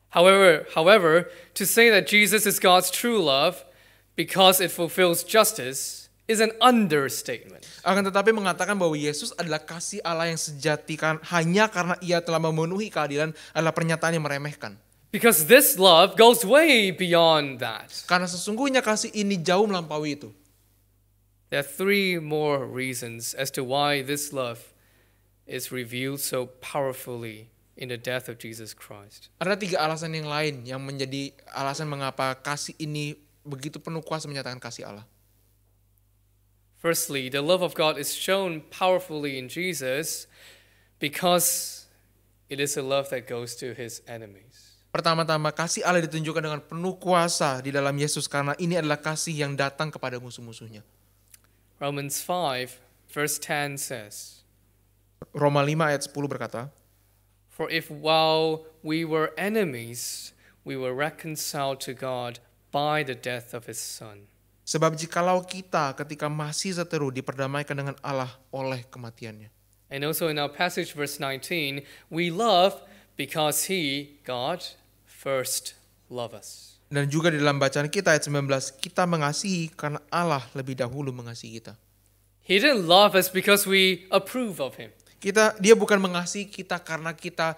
Speaker 1: However, to say that Jesus is God's true love because it fulfills justice is an understatement.
Speaker 2: Akan tetapi mengatakan bahwa Yesus adalah kasih Allah yang sejati hanya karena Ia telah memenuhi keadilan adalah pernyataan yang meremehkan.
Speaker 1: Because this love goes way beyond that.
Speaker 2: Karena sesungguhnya kasih ini jauh melampaui itu.
Speaker 1: There are three more reasons as to why this love is revealed so powerfully in the death of Jesus Christ.
Speaker 2: Ada 3 alasan yang lain yang menjadi alasan mengapa kasih ini begitu penuh kuasa menyatakan kasih Allah.
Speaker 1: Firstly, the love of God is shown powerfully in Jesus because it is a love that goes to His enemies.
Speaker 2: Pertama-tama, kasih Allah ditunjukkan dengan penuh kuasa di dalam Yesus karena ini adalah kasih yang datang kepada musuh-musuhnya.
Speaker 1: Romans 5 verse 10 says,
Speaker 2: Roma 5 ayat 10 berkata,
Speaker 1: For if while we were enemies, we were reconciled to God by the death of His Son.
Speaker 2: Sebab jikalau kita ketika masih seteru diperdamaikan dengan Allah oleh kematiannya.
Speaker 1: And also in our passage verse 19, we love because He, God, first loved us.
Speaker 2: Dan juga di dalam bacaan kita ayat 19, kita mengasihi karena Allah lebih dahulu mengasihi kita.
Speaker 1: He didn't love us because we approve of Him.
Speaker 2: Dia bukan mengasihi kita karena kita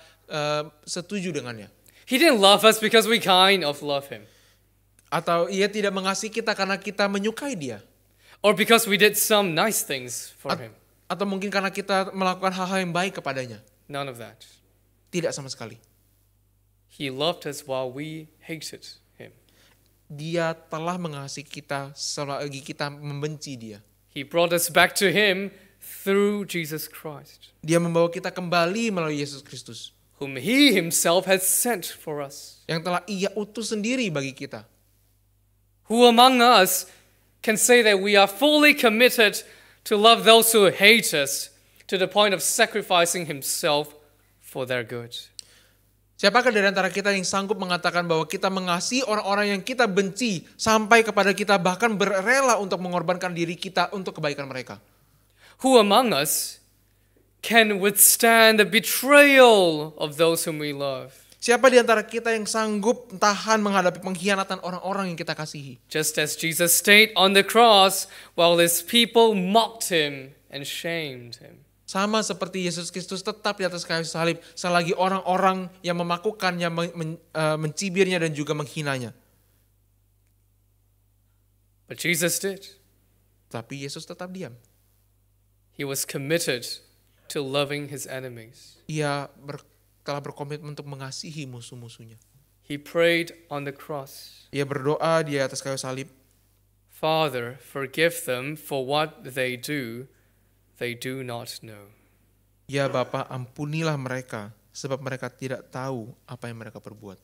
Speaker 2: setuju dengannya.
Speaker 1: He didn't love us because we kind of love Him.
Speaker 2: Atau Ia tidak mengasihi kita karena kita menyukai Dia.
Speaker 1: Or because we did some nice things for Him.
Speaker 2: Atau mungkin karena kita melakukan hal-hal yang baik kepadanya.
Speaker 1: None of that.
Speaker 2: Tidak sama sekali.
Speaker 1: He loved us while we hated Him.
Speaker 2: Dia telah mengasihi kita selagi kita membenci Dia.
Speaker 1: He brought us back to Him through Jesus Christ.
Speaker 2: Dia membawa kita kembali melalui Yesus Kristus.
Speaker 1: Whom He Himself has sent for us.
Speaker 2: Yang telah Ia utus sendiri bagi kita.
Speaker 1: Who among us can say that we are fully committed to love those who hate us to the point of sacrificing Himself for their good?
Speaker 2: Siapakah dari antara kita yang sanggup mengatakan bahwa kita mengasihi orang-orang yang kita benci sampai kepada kita bahkan berrela untuk mengorbankan diri kita untuk kebaikan mereka?
Speaker 1: Who among us can withstand the betrayal of those whom we love?
Speaker 2: Siapa di antara kita yang sanggup tahan menghadapi pengkhianatan orang-orang yang kita kasihi?
Speaker 1: Just as Jesus stayed on the cross while his people mocked him and shamed him.
Speaker 2: Sama seperti Yesus Kristus tetap di atas kayu salib selagi orang-orang yang memakukannya, mencibirnya dan juga menghinanya.
Speaker 1: But Jesus did.
Speaker 2: Tapi Yesus tetap diam.
Speaker 1: He was committed to loving his enemies.
Speaker 2: Ia telah berkomitmen untuk mengasihi musuh-musuhnya.
Speaker 1: He prayed on the cross.
Speaker 2: Ia berdoa di atas kayu salib.
Speaker 1: Father, forgive them for what they do not know.
Speaker 2: Ya Bapa, ampunilah mereka sebab mereka tidak tahu apa yang mereka perbuat.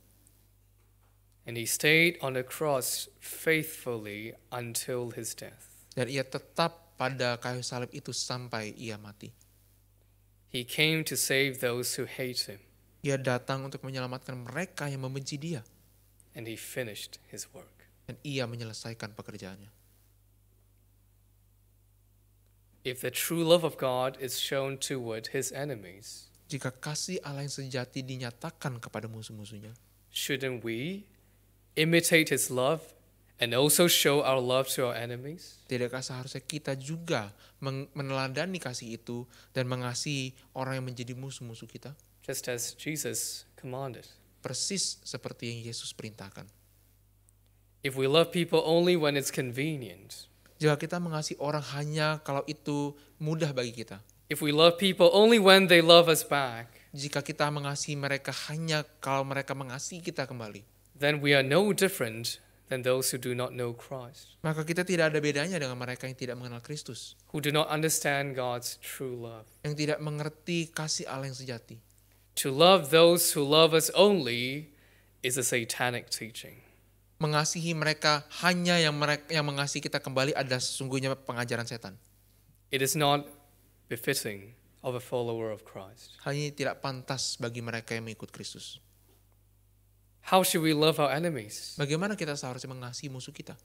Speaker 1: And he stayed on the cross faithfully until his death.
Speaker 2: Dan ia tetap pada kayu salib itu sampai ia mati.
Speaker 1: He came to save those who hate him.
Speaker 2: Ia datang untuk menyelamatkan mereka yang membenci dia.
Speaker 1: And he finished his work.
Speaker 2: Dan ia menyelesaikan pekerjaannya.
Speaker 1: If the true love of God is shown toward his enemies,
Speaker 2: jika kasih Allah yang sejati dinyatakan kepada musuh-musuhnya,
Speaker 1: shouldn't we imitate his love and also show our love to our enemies?
Speaker 2: Tidakkah seharusnya kita juga meneladani kasih itu dan mengasihi orang yang menjadi musuh-musuh kita?
Speaker 1: Just as Jesus commanded.
Speaker 2: Persis seperti yang Yesus perintahkan.
Speaker 1: If we love people only when it's convenient,
Speaker 2: jika kita mengasihi orang hanya kalau itu mudah bagi kita.
Speaker 1: if we love people only when they love us back,
Speaker 2: Jika kita mengasihi mereka hanya kalau mereka mengasihi kita kembali,
Speaker 1: then we are no different than those who do not know Christ,
Speaker 2: maka kita tidak ada bedanya dengan mereka yang tidak mengenal Kristus,
Speaker 1: who do not understand God's true love.
Speaker 2: yang tidak mengerti kasih Allah yang sejati.
Speaker 1: To love those who love us only is a satanic teaching.
Speaker 2: Mengasihi mereka hanya yang mengasihi kita kembali adalah sesungguhnya pengajaran setan.
Speaker 1: It is not befitting of a follower of Christ.
Speaker 2: Hanya tidak pantas bagi mereka yang mengikut Kristus.
Speaker 1: How should we love our enemies?
Speaker 2: Bagaimana kita seharusnya mengasihi musuh kita?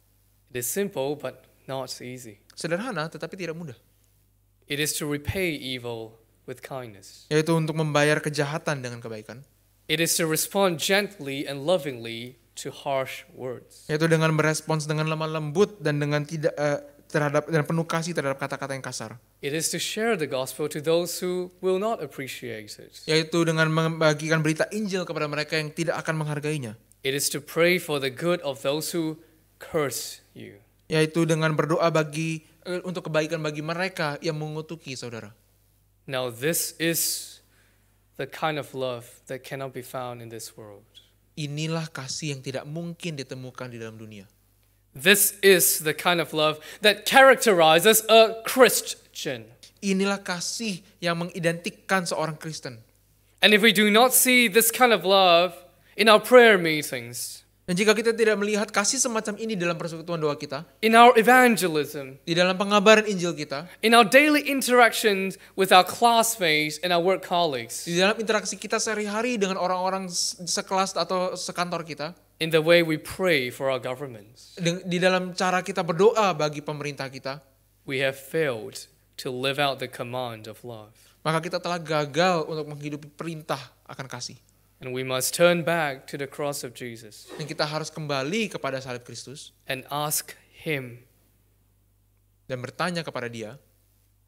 Speaker 1: It is simple but not easy.
Speaker 2: Sederhana tetapi tidak mudah.
Speaker 1: It is to repay evil with kindness.
Speaker 2: Yaitu untuk membayar kejahatan dengan kebaikan.
Speaker 1: It is to respond gently and lovingly to harsh words.
Speaker 2: Yaitu dengan merespons dengan lemah lembut dan dengan tidak dan penuh kasih terhadap kata-kata yang kasar.
Speaker 1: It is to share the gospel to those who will not appreciate it.
Speaker 2: Yaitu dengan membagikan berita Injil kepada mereka yang tidak akan menghargainya.
Speaker 1: It is to pray for the good of those who curse you.
Speaker 2: Yaitu dengan berdoa untuk kebaikan bagi mereka yang mengutuki saudara.
Speaker 1: Now this is the kind of love that cannot be found in this world.
Speaker 2: Inilah kasih yang tidak mungkin ditemukan di dalam dunia.
Speaker 1: This is the kind of love that characterizes a Christian.
Speaker 2: Inilah kasih yang mengidentikan seorang Kristen.
Speaker 1: And if we do not see this kind of love in our prayer meetings,
Speaker 2: Dan jika kita tidak melihat kasih semacam ini dalam persekutuan doa kita,
Speaker 1: in our evangelism,
Speaker 2: di dalam pengabaran Injil kita,
Speaker 1: in our daily interactions with our classmates and our work colleagues,
Speaker 2: di dalam interaksi kita sehari-hari dengan orang-orang sekelas atau sekantor kita,
Speaker 1: in the way we pray for our governments,
Speaker 2: di dalam cara kita berdoa bagi pemerintah kita,
Speaker 1: we have failed to live out the command of love.
Speaker 2: maka kita telah gagal untuk menghidupi perintah akan kasih.
Speaker 1: And we must turn back to the cross of Jesus
Speaker 2: Dan kita harus kembali kepada salib Kristus
Speaker 1: and ask Him,
Speaker 2: dan bertanya kepada Dia,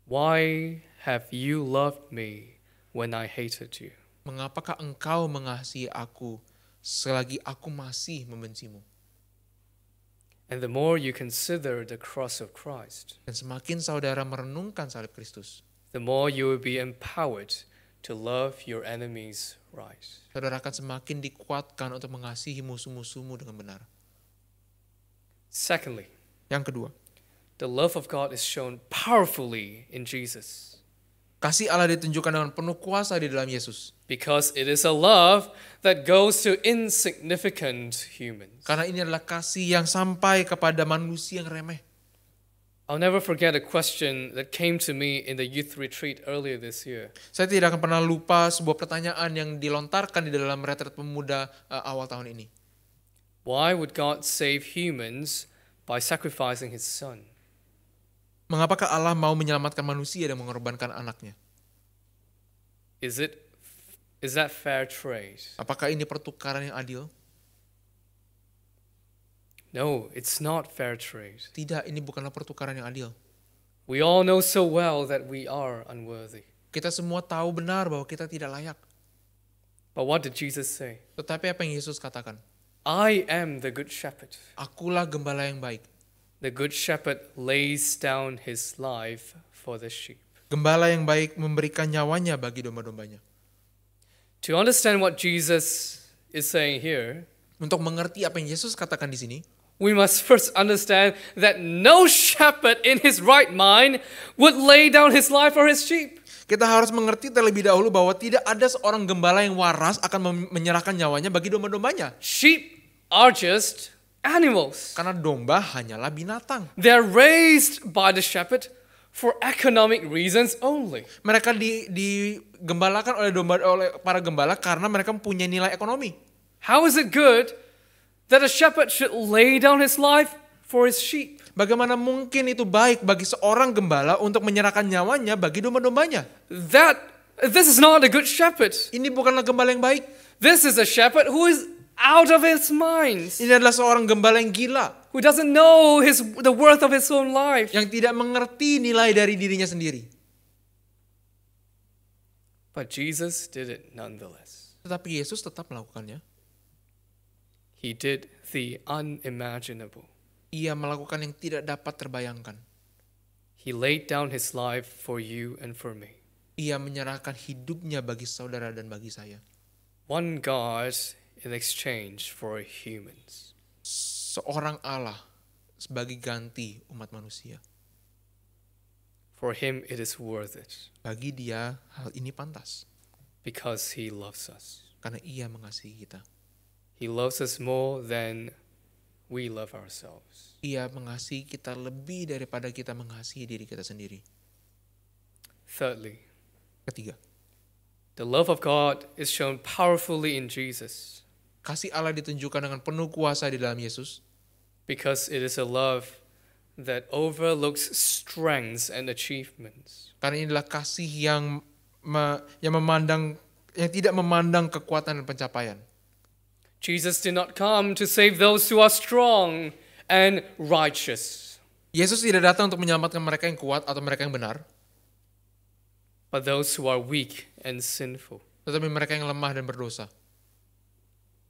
Speaker 1: why have you loved me when I hated you?
Speaker 2: mengapakah engkau mengasihi aku selagi aku masih membencimu?
Speaker 1: And the more you consider the cross of Christ,
Speaker 2: Dan semakin saudara merenungkan salib Kristus,
Speaker 1: the more you will be empowered to love your enemies right.
Speaker 2: saudara akan semakin dikuatkan untuk mengasihi musuh-musuhmu dengan benar.
Speaker 1: Secondly,
Speaker 2: Yang kedua,
Speaker 1: the love of God is shown powerfully in Jesus,
Speaker 2: kasih Allah ditunjukkan dengan penuh kuasa di dalam Yesus.
Speaker 1: because it is a love that goes to insignificant humans.
Speaker 2: Karena ini adalah kasih yang sampai kepada manusia yang remeh.
Speaker 1: I'll never forget a question that came to me in the youth retreat earlier this year.
Speaker 2: Saya tidak akan pernah lupa sebuah pertanyaan yang dilontarkan di dalam retret pemuda awal tahun ini.
Speaker 1: Why would God save humans by sacrificing his son?
Speaker 2: Mengapakah Allah mau menyelamatkan manusia dan mengorbankan anaknya?
Speaker 1: Is that fair trade?
Speaker 2: Apakah ini pertukaran yang adil?
Speaker 1: No, it's not fair trade.
Speaker 2: Tidak, ini bukanlah pertukaran yang adil.
Speaker 1: We all know so well that we are unworthy.
Speaker 2: Kita semua tahu benar bahwa kita tidak layak.
Speaker 1: But what did Jesus say?
Speaker 2: Tetapi apa yang Yesus katakan?
Speaker 1: I am the good shepherd.
Speaker 2: Akulah gembala yang baik.
Speaker 1: The good shepherd lays down his life for the sheep.
Speaker 2: Gembala yang baik memberikan nyawanya bagi domba-dombanya.
Speaker 1: To understand what Jesus is saying here,
Speaker 2: Untuk mengerti apa yang Yesus katakan di sini,
Speaker 1: we must first understand that no shepherd in his right mind would lay down his life for his sheep.
Speaker 2: kita harus mengerti terlebih dahulu bahwa tidak ada seorang gembala yang waras akan menyerahkan nyawanya bagi domba-dombanya.
Speaker 1: Sheep are just animals.
Speaker 2: Karena domba hanyalah binatang.
Speaker 1: They're raised by the shepherd for economic reasons only.
Speaker 2: Mereka digembalakan oleh para gembala karena mereka mempunyai nilai ekonomi.
Speaker 1: How is it good that a shepherd should lay down his life for his sheep?
Speaker 2: Bagaimana mungkin itu baik bagi seorang gembala untuk menyerahkan nyawanya bagi domba-dombanya?
Speaker 1: This is not a good shepherd.
Speaker 2: Ini bukanlah gembala yang baik.
Speaker 1: This is a shepherd who is out of his mind,
Speaker 2: Ini adalah seorang gembala yang gila,
Speaker 1: who doesn't know the worth of his own life.
Speaker 2: yang tidak mengerti nilai dari dirinya sendiri.
Speaker 1: But Jesus did it nonetheless.
Speaker 2: Tetapi Yesus tetap melakukannya.
Speaker 1: He did the unimaginable.
Speaker 2: Ia melakukan yang tidak dapat terbayangkan.
Speaker 1: He laid down his life for you and for me.
Speaker 2: Ia menyerahkan hidupnya bagi saudara dan bagi saya.
Speaker 1: One God in exchange for humans.
Speaker 2: Seorang Allah sebagai ganti umat manusia.
Speaker 1: For him it is worth it,
Speaker 2: Bagi dia hal ini pantas.
Speaker 1: because he loves us.
Speaker 2: Karena ia mengasihi kita.
Speaker 1: He loves us more than we love ourselves.
Speaker 2: Ia mengasihi kita lebih daripada kita mengasihi diri kita sendiri.
Speaker 1: Thirdly,
Speaker 2: Ketiga,
Speaker 1: the love of God is shown powerfully in Jesus,
Speaker 2: kasih Allah ditunjukkan dengan penuh kuasa di dalam Yesus.
Speaker 1: because it is a love that overlooks strengths and achievements.
Speaker 2: Karena inilah kasih yang tidak memandang kekuatan dan pencapaian.
Speaker 1: Jesus did not come to save those who are strong and righteous,
Speaker 2: Yesus tidak datang untuk menyelamatkan mereka yang kuat atau mereka yang benar,
Speaker 1: but those who are weak and sinful.
Speaker 2: tetapi mereka yang lemah dan berdosa.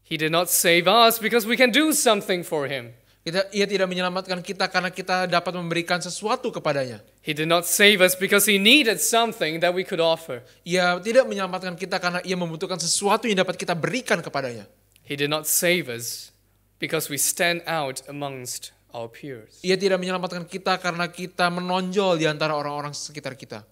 Speaker 1: He did not save us because we can do something for him.
Speaker 2: Ia tidak menyelamatkan kita karena kita dapat memberikan sesuatu kepadanya.
Speaker 1: He did not save us because he needed something that we could offer.
Speaker 2: Ia tidak menyelamatkan kita karena ia membutuhkan sesuatu yang dapat kita berikan kepadanya.
Speaker 1: He did not save us because we stand out amongst our peers.
Speaker 2: Ia tidak menyelamatkan kita karena kita menonjol di antara orang-orang sekitar kita.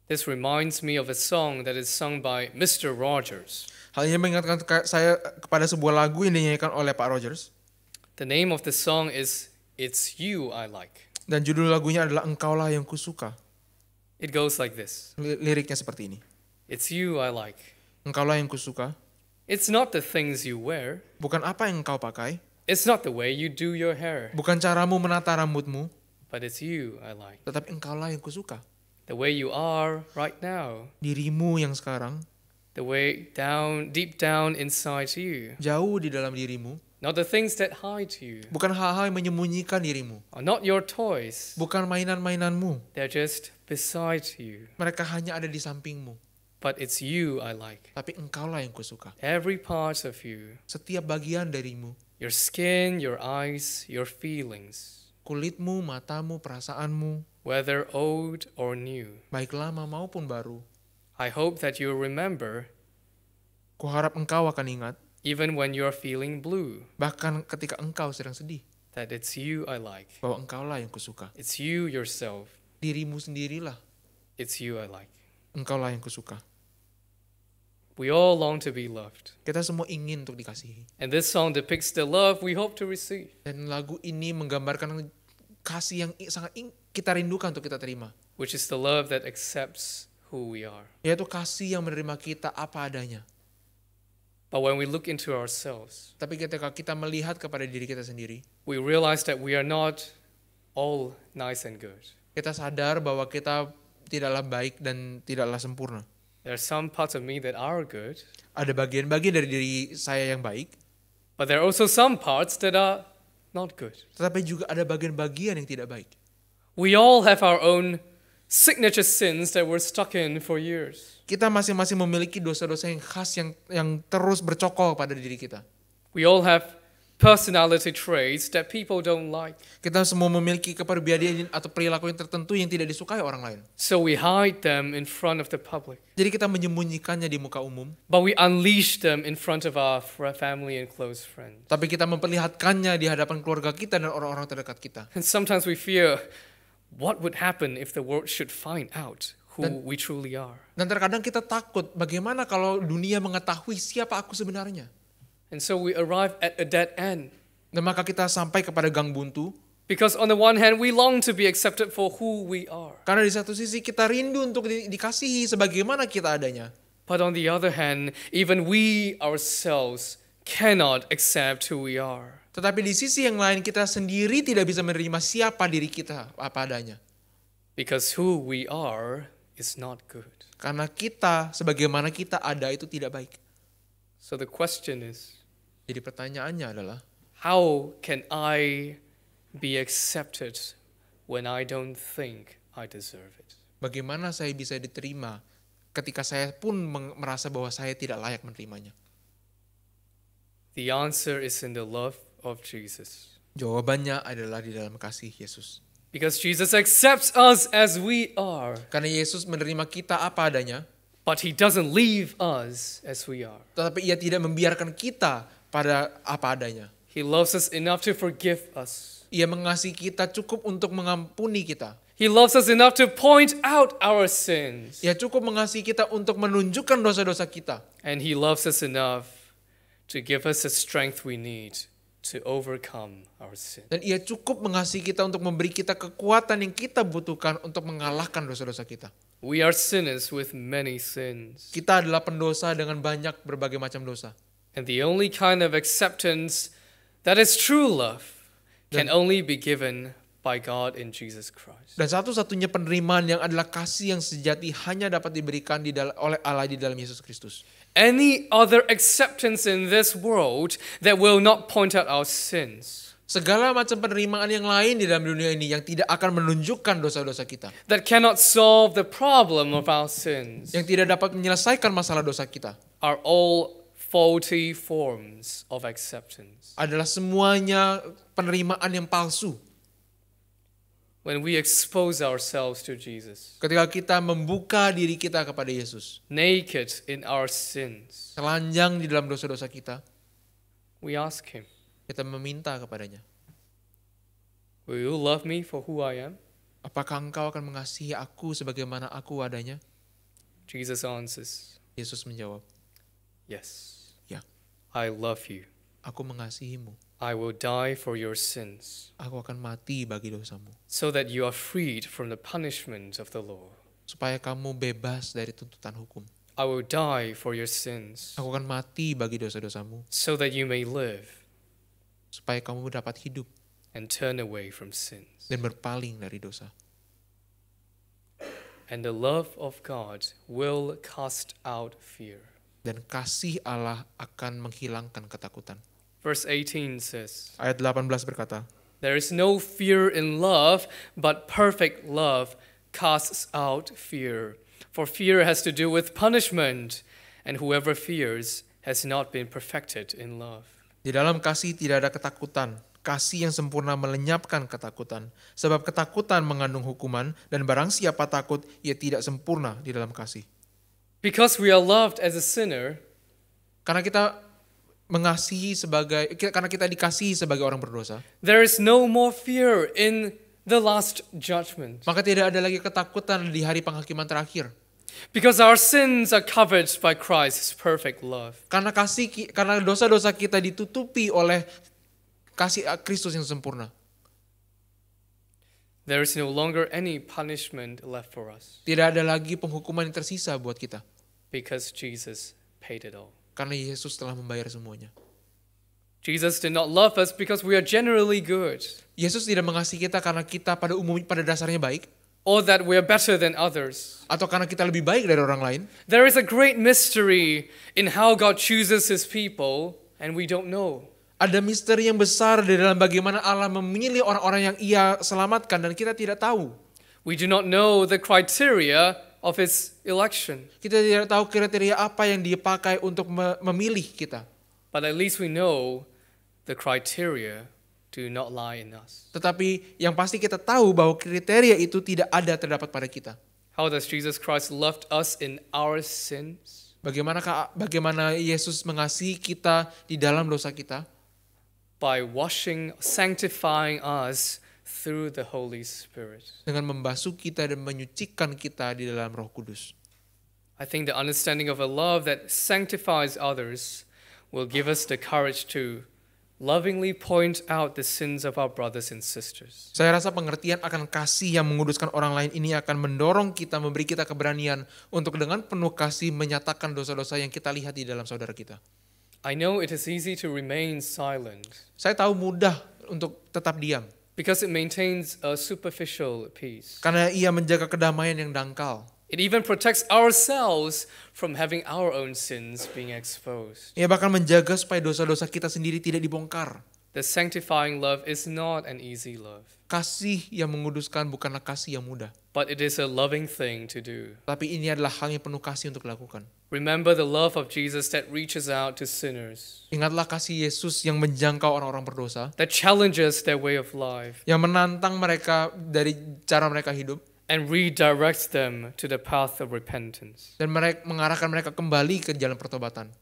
Speaker 1: This reminds me of a song that is sung by Mr. Rogers.
Speaker 2: Hal ini mengingatkan saya kepada sebuah lagu yang dinyanyikan oleh Pak Rogers.
Speaker 1: The name of the song is It's You I Like.
Speaker 2: Dan judul lagunya adalah Engkaulah yang kusuka.
Speaker 1: It goes like this.
Speaker 2: Liriknya seperti ini.
Speaker 1: It's you I like.
Speaker 2: Engkaulah yang kusuka.
Speaker 1: It's not the things you wear.
Speaker 2: Bukan apa yang engkau pakai.
Speaker 1: It's not the way you do your hair.
Speaker 2: Bukan caramu menata rambutmu.
Speaker 1: But it's you I like.
Speaker 2: Tetapi engkaulah yang kusuka.
Speaker 1: The way you are right now.
Speaker 2: Dirimu yang sekarang.
Speaker 1: The way deep down inside you.
Speaker 2: Jauh di dalam dirimu.
Speaker 1: Not the things that hide you.
Speaker 2: Bukan hal-hal yang menyembunyikan dirimu.
Speaker 1: Are not your toys.
Speaker 2: Bukan mainan-mainanmu.
Speaker 1: They're just beside you.
Speaker 2: Mereka hanya ada di sampingmu.
Speaker 1: But it's you I like.
Speaker 2: Tapi engkaulah yang kusuka.
Speaker 1: Every part of you.
Speaker 2: Setiap bagian darimu.
Speaker 1: Your skin, your eyes, your feelings.
Speaker 2: Kulitmu, matamu, perasaanmu.
Speaker 1: Whether old or new.
Speaker 2: Baik lama maupun baru.
Speaker 1: I hope that you remember.
Speaker 2: Kuharap engkau akan ingat.
Speaker 1: Even when you're feeling blue.
Speaker 2: Bahkan ketika engkau sedang sedih.
Speaker 1: That it's you I like.
Speaker 2: Bahwa engkaulah yang kusuka.
Speaker 1: It's you yourself.
Speaker 2: Dirimu sendirilah.
Speaker 1: It's you I like.
Speaker 2: Engkaulah yang kusuka.
Speaker 1: We all long to be loved.
Speaker 2: Kita semua ingin untuk dikasihi.
Speaker 1: And this song depicts the love we hope to receive.
Speaker 2: Dan lagu ini menggambarkan kasih yang sangat kita rindukan untuk kita terima.
Speaker 1: Which is the love that accepts who we are.
Speaker 2: Yaitu kasih yang menerima kita apa adanya.
Speaker 1: But when we look into ourselves,
Speaker 2: Tapi ketika kita melihat kepada diri kita sendiri,
Speaker 1: we realize that we are not all nice and good.
Speaker 2: kita sadar bahwa kita tidaklah baik dan tidaklah sempurna.
Speaker 1: There are some parts of me that are good,
Speaker 2: Ada bagian-bagian dari diri saya yang baik,
Speaker 1: but there are also some parts that are not good.
Speaker 2: tetapi juga ada bagian-bagian yang tidak baik.
Speaker 1: We all have our own signature sins that we're stuck in for years.
Speaker 2: Kita masing-masing memiliki dosa-dosa yang khas yang terus bercokol pada diri kita.
Speaker 1: We all have personality traits that people don't like.
Speaker 2: Kita semua memiliki kepribadian atau perilaku yang tertentu yang tidak disukai orang lain.
Speaker 1: So we hide them in front of the public.
Speaker 2: Jadi kita menyembunyikannya di muka umum,
Speaker 1: But we unleash them in front of our family and close friends.
Speaker 2: tapi kita memperlihatkannya di hadapan keluarga kita dan orang-orang terdekat kita.
Speaker 1: And sometimes we fear what would happen if the world should find out who we truly are.
Speaker 2: Dan terkadang kita takut bagaimana kalau dunia mengetahui siapa aku sebenarnya.
Speaker 1: And so we arrive at a dead end.
Speaker 2: Dan maka kita sampai kepada gang buntu.
Speaker 1: Because on the one hand, we long to be accepted for who we are.
Speaker 2: Karena di satu sisi kita rindu untuk dikasihi sebagaimana kita adanya.
Speaker 1: But on the other hand, even we ourselves cannot accept who we are.
Speaker 2: Tetapi di sisi yang lain kita sendiri tidak bisa menerima siapa diri kita apa adanya.
Speaker 1: Because who we are is not good.
Speaker 2: Karena kita sebagaimana kita ada itu tidak baik.
Speaker 1: So the question is,
Speaker 2: Jadi pertanyaannya adalah,
Speaker 1: how can I be accepted when I don't think I deserve it?
Speaker 2: bagaimana saya bisa diterima ketika saya pun merasa bahwa saya tidak layak menerimanya?
Speaker 1: The answer is in the love of Jesus.
Speaker 2: Jawabannya adalah di dalam kasih Yesus.
Speaker 1: Because Jesus accepts us as we are,
Speaker 2: Karena Yesus menerima kita apa adanya,
Speaker 1: but he doesn't leave us as we are.
Speaker 2: tetapi Ia tidak membiarkan kita pada apa adanya.
Speaker 1: He loves us enough to forgive us.
Speaker 2: Ia mengasihi kita cukup untuk mengampuni kita.
Speaker 1: He loves us enough to point out our sins.
Speaker 2: Ia cukup mengasihi kita untuk menunjukkan dosa-dosa kita.
Speaker 1: And he loves us enough to give us the strength we need to overcome our sin.
Speaker 2: Dan Ia cukup mengasihi kita untuk memberi kita kekuatan yang kita butuhkan untuk mengalahkan dosa-dosa kita.
Speaker 1: We are sinners with many sins.
Speaker 2: Kita adalah pendosa dengan banyak berbagai macam dosa.
Speaker 1: And the only kind of acceptance that is true love can only be given by God in Jesus Christ.
Speaker 2: Dan satu-satunya penerimaan yang adalah kasih yang sejati hanya dapat diberikan oleh Allah di dalam Yesus Kristus.
Speaker 1: Any other acceptance in this world that will not point out our sins,
Speaker 2: Segala macam penerimaan yang lain di dalam dunia ini yang tidak akan menunjukkan dosa-dosa kita,
Speaker 1: that cannot solve the problem of our sins,
Speaker 2: yang tidak dapat menyelesaikan masalah dosa kita,
Speaker 1: are all faulty forms of acceptance.
Speaker 2: adalah semuanya penerimaan yang palsu.
Speaker 1: When we expose ourselves to Jesus,
Speaker 2: Ketika kita membuka diri kita kepada Yesus,
Speaker 1: naked in our sins,
Speaker 2: telanjang di dalam dosa-dosa kita,
Speaker 1: we ask him,
Speaker 2: kita meminta kepadanya,
Speaker 1: will you love me for who I am?
Speaker 2: apakah engkau akan mengasihi aku sebagaimana aku adanya?
Speaker 1: Jesus answers,
Speaker 2: Yesus menjawab,
Speaker 1: yes,
Speaker 2: ya,
Speaker 1: I love you.
Speaker 2: aku mengasihimu.
Speaker 1: I will die for your sins,
Speaker 2: Aku akan mati bagi dosamu,
Speaker 1: so that you are freed from the punishment of the law.
Speaker 2: supaya kamu bebas dari tuntutan hukum.
Speaker 1: I will die for your sins,
Speaker 2: Aku akan mati bagi dosa-dosamu,
Speaker 1: so that you may live
Speaker 2: supaya kamu dapat hidup
Speaker 1: and turn away from sins.
Speaker 2: dan berpaling dari dosa.
Speaker 1: And the love of God will cast out fear.
Speaker 2: Dan kasih Allah akan menghilangkan ketakutan.
Speaker 1: Verse 18 says,
Speaker 2: Ayat 18 berkata,
Speaker 1: there is no fear in love, but perfect love casts out fear. For fear has to do with punishment, and whoever fears has not been perfected in love.
Speaker 2: di dalam kasih tidak ada ketakutan. Kasih yang sempurna melenyapkan ketakutan. Sebab ketakutan mengandung hukuman, dan barang siapa takut, ia tidak sempurna di dalam kasih.
Speaker 1: Because we are loved as a sinner,
Speaker 2: Karena kita karena kita dikasihi sebagai orang berdosa,
Speaker 1: there is no more fear in the last judgment.
Speaker 2: maka tidak ada lagi ketakutan di hari penghakiman terakhir.
Speaker 1: Because our sins are covered by Christ's perfect love.
Speaker 2: Karena karena dosa-dosa kita ditutupi oleh kasih Kristus yang sempurna.
Speaker 1: There is no longer any punishment left for us
Speaker 2: Tidak ada lagi penghukuman yang tersisa buat kita.
Speaker 1: because Jesus paid it all.
Speaker 2: Karena Yesus telah membayar semuanya.
Speaker 1: Jesus did not love us because we are generally good
Speaker 2: Yesus tidak mengasihi kita karena kita pada dasarnya baik.
Speaker 1: or that we are better than others.
Speaker 2: Atau karena kita lebih baik dari orang lain.
Speaker 1: There is a great mystery in how God chooses his people, and we don't know.
Speaker 2: Ada misteri yang besar di dalam bagaimana Allah memilih orang-orang yang ia selamatkan dan kita tidak tahu.
Speaker 1: We do not know the criteria of his election,
Speaker 2: Kita tidak tahu kriteria apa yang dia pakai untuk memilih kita.
Speaker 1: but at least we know the criteria do not lie in us.
Speaker 2: Tetapi yang pasti kita tahu bahwa kriteria itu tidak ada terdapat pada kita.
Speaker 1: How does Jesus Christ loved us in our sins?
Speaker 2: Bagaimana Yesus mengasihi kita di dalam dosa kita?
Speaker 1: By washing, sanctifying us through the Holy Spirit.
Speaker 2: Dengan membasuh kita dan menyucikan kita di dalam Roh Kudus.
Speaker 1: I think the understanding of a love that sanctifies others will give us the courage to lovingly point out the sins of our brothers and sisters.
Speaker 2: Saya rasa pengertian akan kasih yang menguduskan orang lain ini akan mendorong kita, memberi kita keberanian untuk dengan penuh kasih menyatakan dosa-dosa yang kita lihat di dalam saudara kita.
Speaker 1: I know it is easy to remain silent
Speaker 2: Saya tahu mudah untuk tetap diam.
Speaker 1: because it maintains a superficial peace.
Speaker 2: Karena ia menjaga kedamaian yang dangkal.
Speaker 1: It even protects ourselves from having our own sins being exposed.
Speaker 2: Ia bahkan menjaga supaya dosa-dosa kita sendiri tidak dibongkar.
Speaker 1: The sanctifying love is not an easy love,
Speaker 2: Kasih yang menguduskan bukanlah kasih yang mudah.
Speaker 1: but it is a loving thing to do.
Speaker 2: Tapi ini adalah hal yang penuh kasih untuk dilakukan.
Speaker 1: Remember the love of Jesus that reaches out to sinners,
Speaker 2: Ingatlah kasih Yesus yang menjangkau orang-orang berdosa.
Speaker 1: that challenges their way of life,
Speaker 2: Yang menantang mereka dari cara mereka hidup.
Speaker 1: and redirects them to the path of repentance.
Speaker 2: Dan mengarahkan mereka kembali ke jalan pertobatan.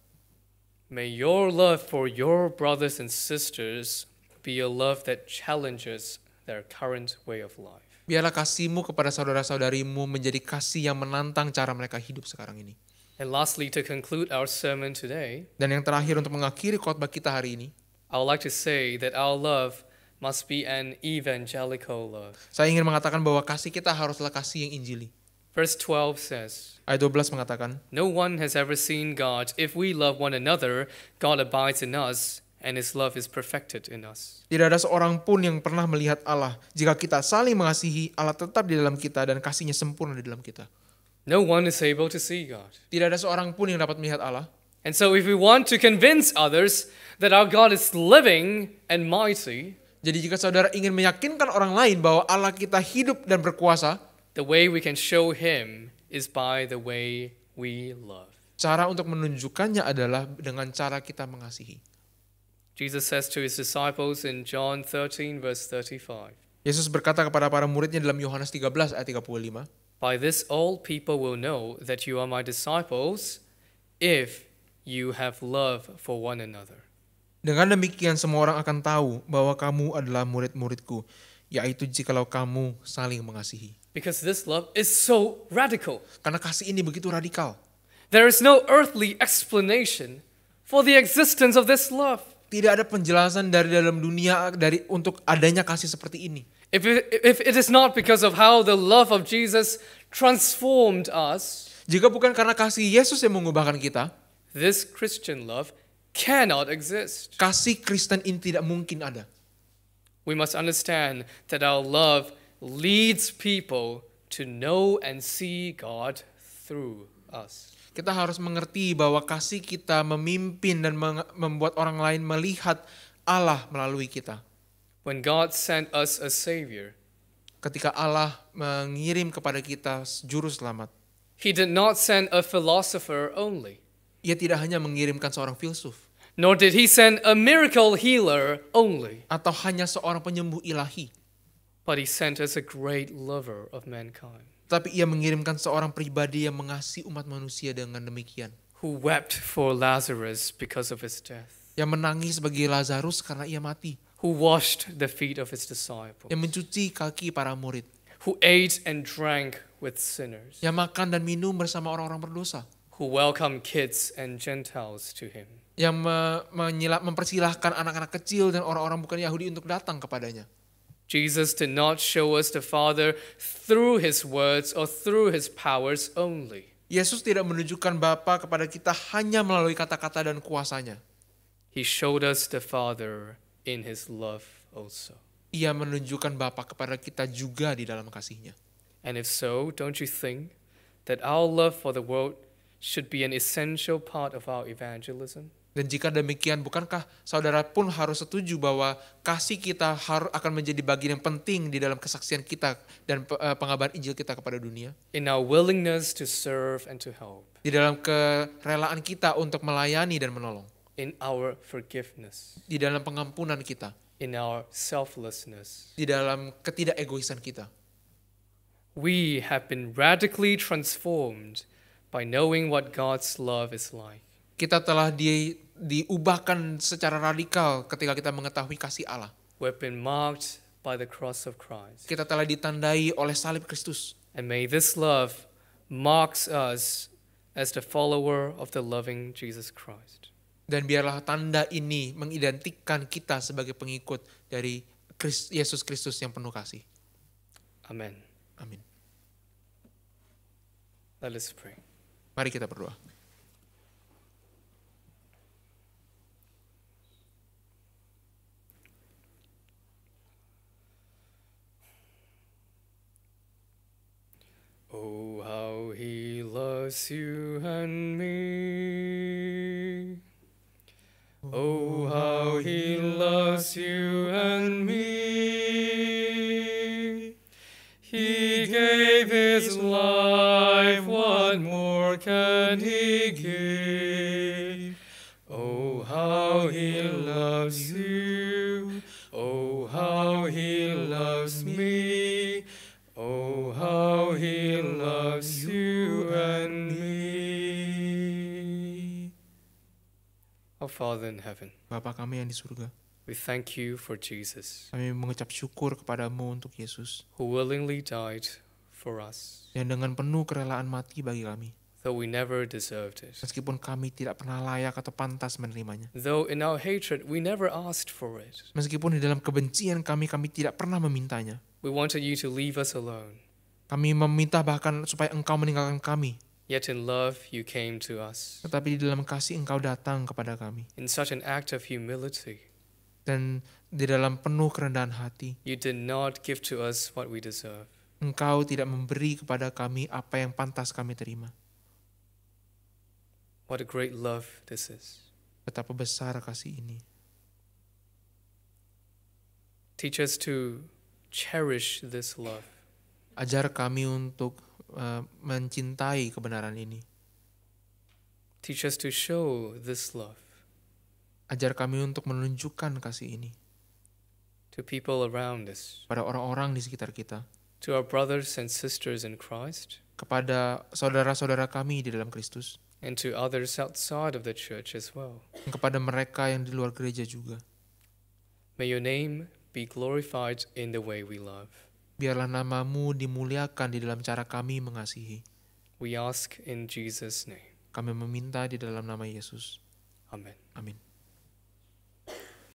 Speaker 1: May your love for your brothers and sisters be a love that challenges their current way of life.
Speaker 2: Biarlah kasihmu kepada saudara-saudarimu menjadi kasih yang menantang cara mereka hidup sekarang ini.
Speaker 1: And lastly, to conclude our sermon today,
Speaker 2: Dan yang terakhir untuk mengakhiri khotbah kita hari ini,
Speaker 1: I would like to say that our love must be an evangelical love.
Speaker 2: saya ingin mengatakan bahwa kasih kita haruslah kasih yang injili.
Speaker 1: Verse 12 says,
Speaker 2: Ayat 12 mengatakan,
Speaker 1: "No one has ever seen God. If we love one another, God abides in us, and his love is perfected in us."
Speaker 2: tidak ada seorang pun yang pernah melihat Allah. Jika kita saling mengasihi, Allah tetap di dalam kita dan kasihnya sempurna di dalam kita.
Speaker 1: No one is able to see God.
Speaker 2: Tidak ada seorang pun yang dapat melihat Allah.
Speaker 1: And so if we want to convince others that our God is living and mighty,
Speaker 2: Jadi jika saudara ingin meyakinkan orang lain bahwa Allah kita hidup dan berkuasa,
Speaker 1: the way we can show him is by the way we love.
Speaker 2: cara untuk menunjukkannya adalah dengan cara kita mengasihi.
Speaker 1: Jesus says to his disciples in John 13 verse 35,
Speaker 2: Yesus berkata kepada para muridnya dalam Yohanes 13 ayat 35,
Speaker 1: "By this all people will know that you are my disciples if you have love for one another."
Speaker 2: dengan demikian semua orang akan tahu bahwa kamu adalah murid-muridku, yaitu jikalau kamu saling mengasihi.
Speaker 1: Because this love is so radical.
Speaker 2: Karena kasih ini begitu radikal.
Speaker 1: There is no earthly explanation for the existence of this love.
Speaker 2: Tidak ada penjelasan dari dalam dunia untuk adanya kasih seperti ini.
Speaker 1: If it is not because of how the love of Jesus transformed us,
Speaker 2: Jika bukan karena kasih Yesus yang mengubahkan kita,
Speaker 1: this Christian love cannot exist.
Speaker 2: kasih Kristen ini tidak mungkin ada.
Speaker 1: We must understand that our love leads people to know and see God through us.
Speaker 2: Kita harus mengerti bahwa kasih kita memimpin dan membuat orang lain melihat Allah melalui kita.
Speaker 1: When God sent us a Savior,
Speaker 2: Ketika Allah mengirim kepada kita juru selamat,
Speaker 1: He did not send a philosopher only,
Speaker 2: Ia tidak hanya mengirimkan seorang filsuf,
Speaker 1: nor did He send a miracle healer only,
Speaker 2: atau hanya seorang penyembuh ilahi,
Speaker 1: but He sent us a great lover of mankind,
Speaker 2: tapi Ia mengirimkan seorang pribadi yang mengasihi umat manusia dengan demikian,
Speaker 1: who wept for Lazarus because of his death,
Speaker 2: yang menangis bagi Lazarus karena ia mati,
Speaker 1: who washed the feet of his disciples,
Speaker 2: yang mencuci kaki para murid,
Speaker 1: who ate and drank with sinners,
Speaker 2: yang makan dan minum bersama orang-orang berdosa,
Speaker 1: who welcome kids and Gentiles to him.
Speaker 2: yang mempersilahkan anak-anak kecil dan orang-orang bukan Yahudi untuk datang kepadanya.
Speaker 1: Jesus did not show us the Father through his words or through his powers only.
Speaker 2: Yesus tidak menunjukkan Bapa kepada kita hanya melalui kata-kata dan kuasanya.
Speaker 1: He showed us the Father in his love also.
Speaker 2: Ia menunjukkan Bapa kepada kita juga di dalam kasih-Nya.
Speaker 1: And if so, don't you think that our love for the world should be an essential part of our evangelism?
Speaker 2: Dan jika demikian, bukankah saudara pun harus setuju bahwa kasih kita akan menjadi bagian yang penting di dalam kesaksian kita dan pengabaran Injil kita kepada dunia?
Speaker 1: In our willingness to serve and to help.
Speaker 2: Di dalam kerelaan kita untuk melayani dan menolong.
Speaker 1: In our forgiveness.
Speaker 2: Di dalam pengampunan kita.
Speaker 1: In our selflessness.
Speaker 2: Di dalam ketidakegoisan kita.
Speaker 1: We have been radically transformed by knowing what God's love is like.
Speaker 2: Kita telah diubahkan secara radikal ketika kita mengetahui kasih Allah.
Speaker 1: We've been marked by the cross of Christ.
Speaker 2: Kita telah ditandai oleh salib Kristus.
Speaker 1: And may this love marks us as the follower of the loving Jesus Christ.
Speaker 2: Dan biarlah tanda ini mengidentikan kita sebagai pengikut dari Yesus Kristus yang penuh kasih.
Speaker 1: Amen.
Speaker 2: Amin.
Speaker 1: Let us pray.
Speaker 2: Mari kita berdoa.
Speaker 1: Oh, how he loves you and me. Oh, how he loves you and me. He gave his life, what more can he give? Oh, how he loves you. Oh, how he loves me. Oh, how he loves you and me. Our Father in heaven,
Speaker 2: Bapa kami yang di surga,
Speaker 1: we thank you for Jesus,
Speaker 2: kami mengucap syukur kepadamu untuk Yesus,
Speaker 1: who willingly died for us,
Speaker 2: yang dengan penuh kerelaan mati bagi kami,
Speaker 1: though we never deserved it.
Speaker 2: meskipun kami tidak pernah layak atau pantas menerimanya.
Speaker 1: Though in our hatred we never asked for it.
Speaker 2: Meskipun di dalam kebencian kami tidak pernah memintanya.
Speaker 1: We wanted you to leave us alone.
Speaker 2: Kami meminta bahkan supaya Engkau meninggalkan kami.
Speaker 1: Yet in love you came to us.
Speaker 2: Tetapi di dalam kasih Engkau datang kepada kami.
Speaker 1: In such an act of humility,
Speaker 2: Dan di dalam penuh kerendahan hati,
Speaker 1: you did not give to us what we deserve.
Speaker 2: Engkau tidak memberi kepada kami apa yang pantas kami terima.
Speaker 1: What a great love this is.
Speaker 2: Betapa besar kasih ini.
Speaker 1: Teach us to cherish this love.
Speaker 2: Ajar kami untuk mencintai kebenaran ini.
Speaker 1: Teach us to show this love
Speaker 2: Ajar kami untuk menunjukkan kasih ini
Speaker 1: to people around us,
Speaker 2: pada orang-orang di sekitar kita,
Speaker 1: to our brothers and sisters in Christ,
Speaker 2: kepada saudara-saudara kami di dalam Kristus,
Speaker 1: and to others outside of the church as well.
Speaker 2: dan kepada mereka yang di luar gereja juga.
Speaker 1: May your name be glorified in the way we love.
Speaker 2: Biarlah namamu dimuliakan di dalam cara kami mengasihi.
Speaker 1: We ask in Jesus' name.
Speaker 2: Kami meminta di dalam nama Yesus.
Speaker 1: Amen.
Speaker 2: Amin.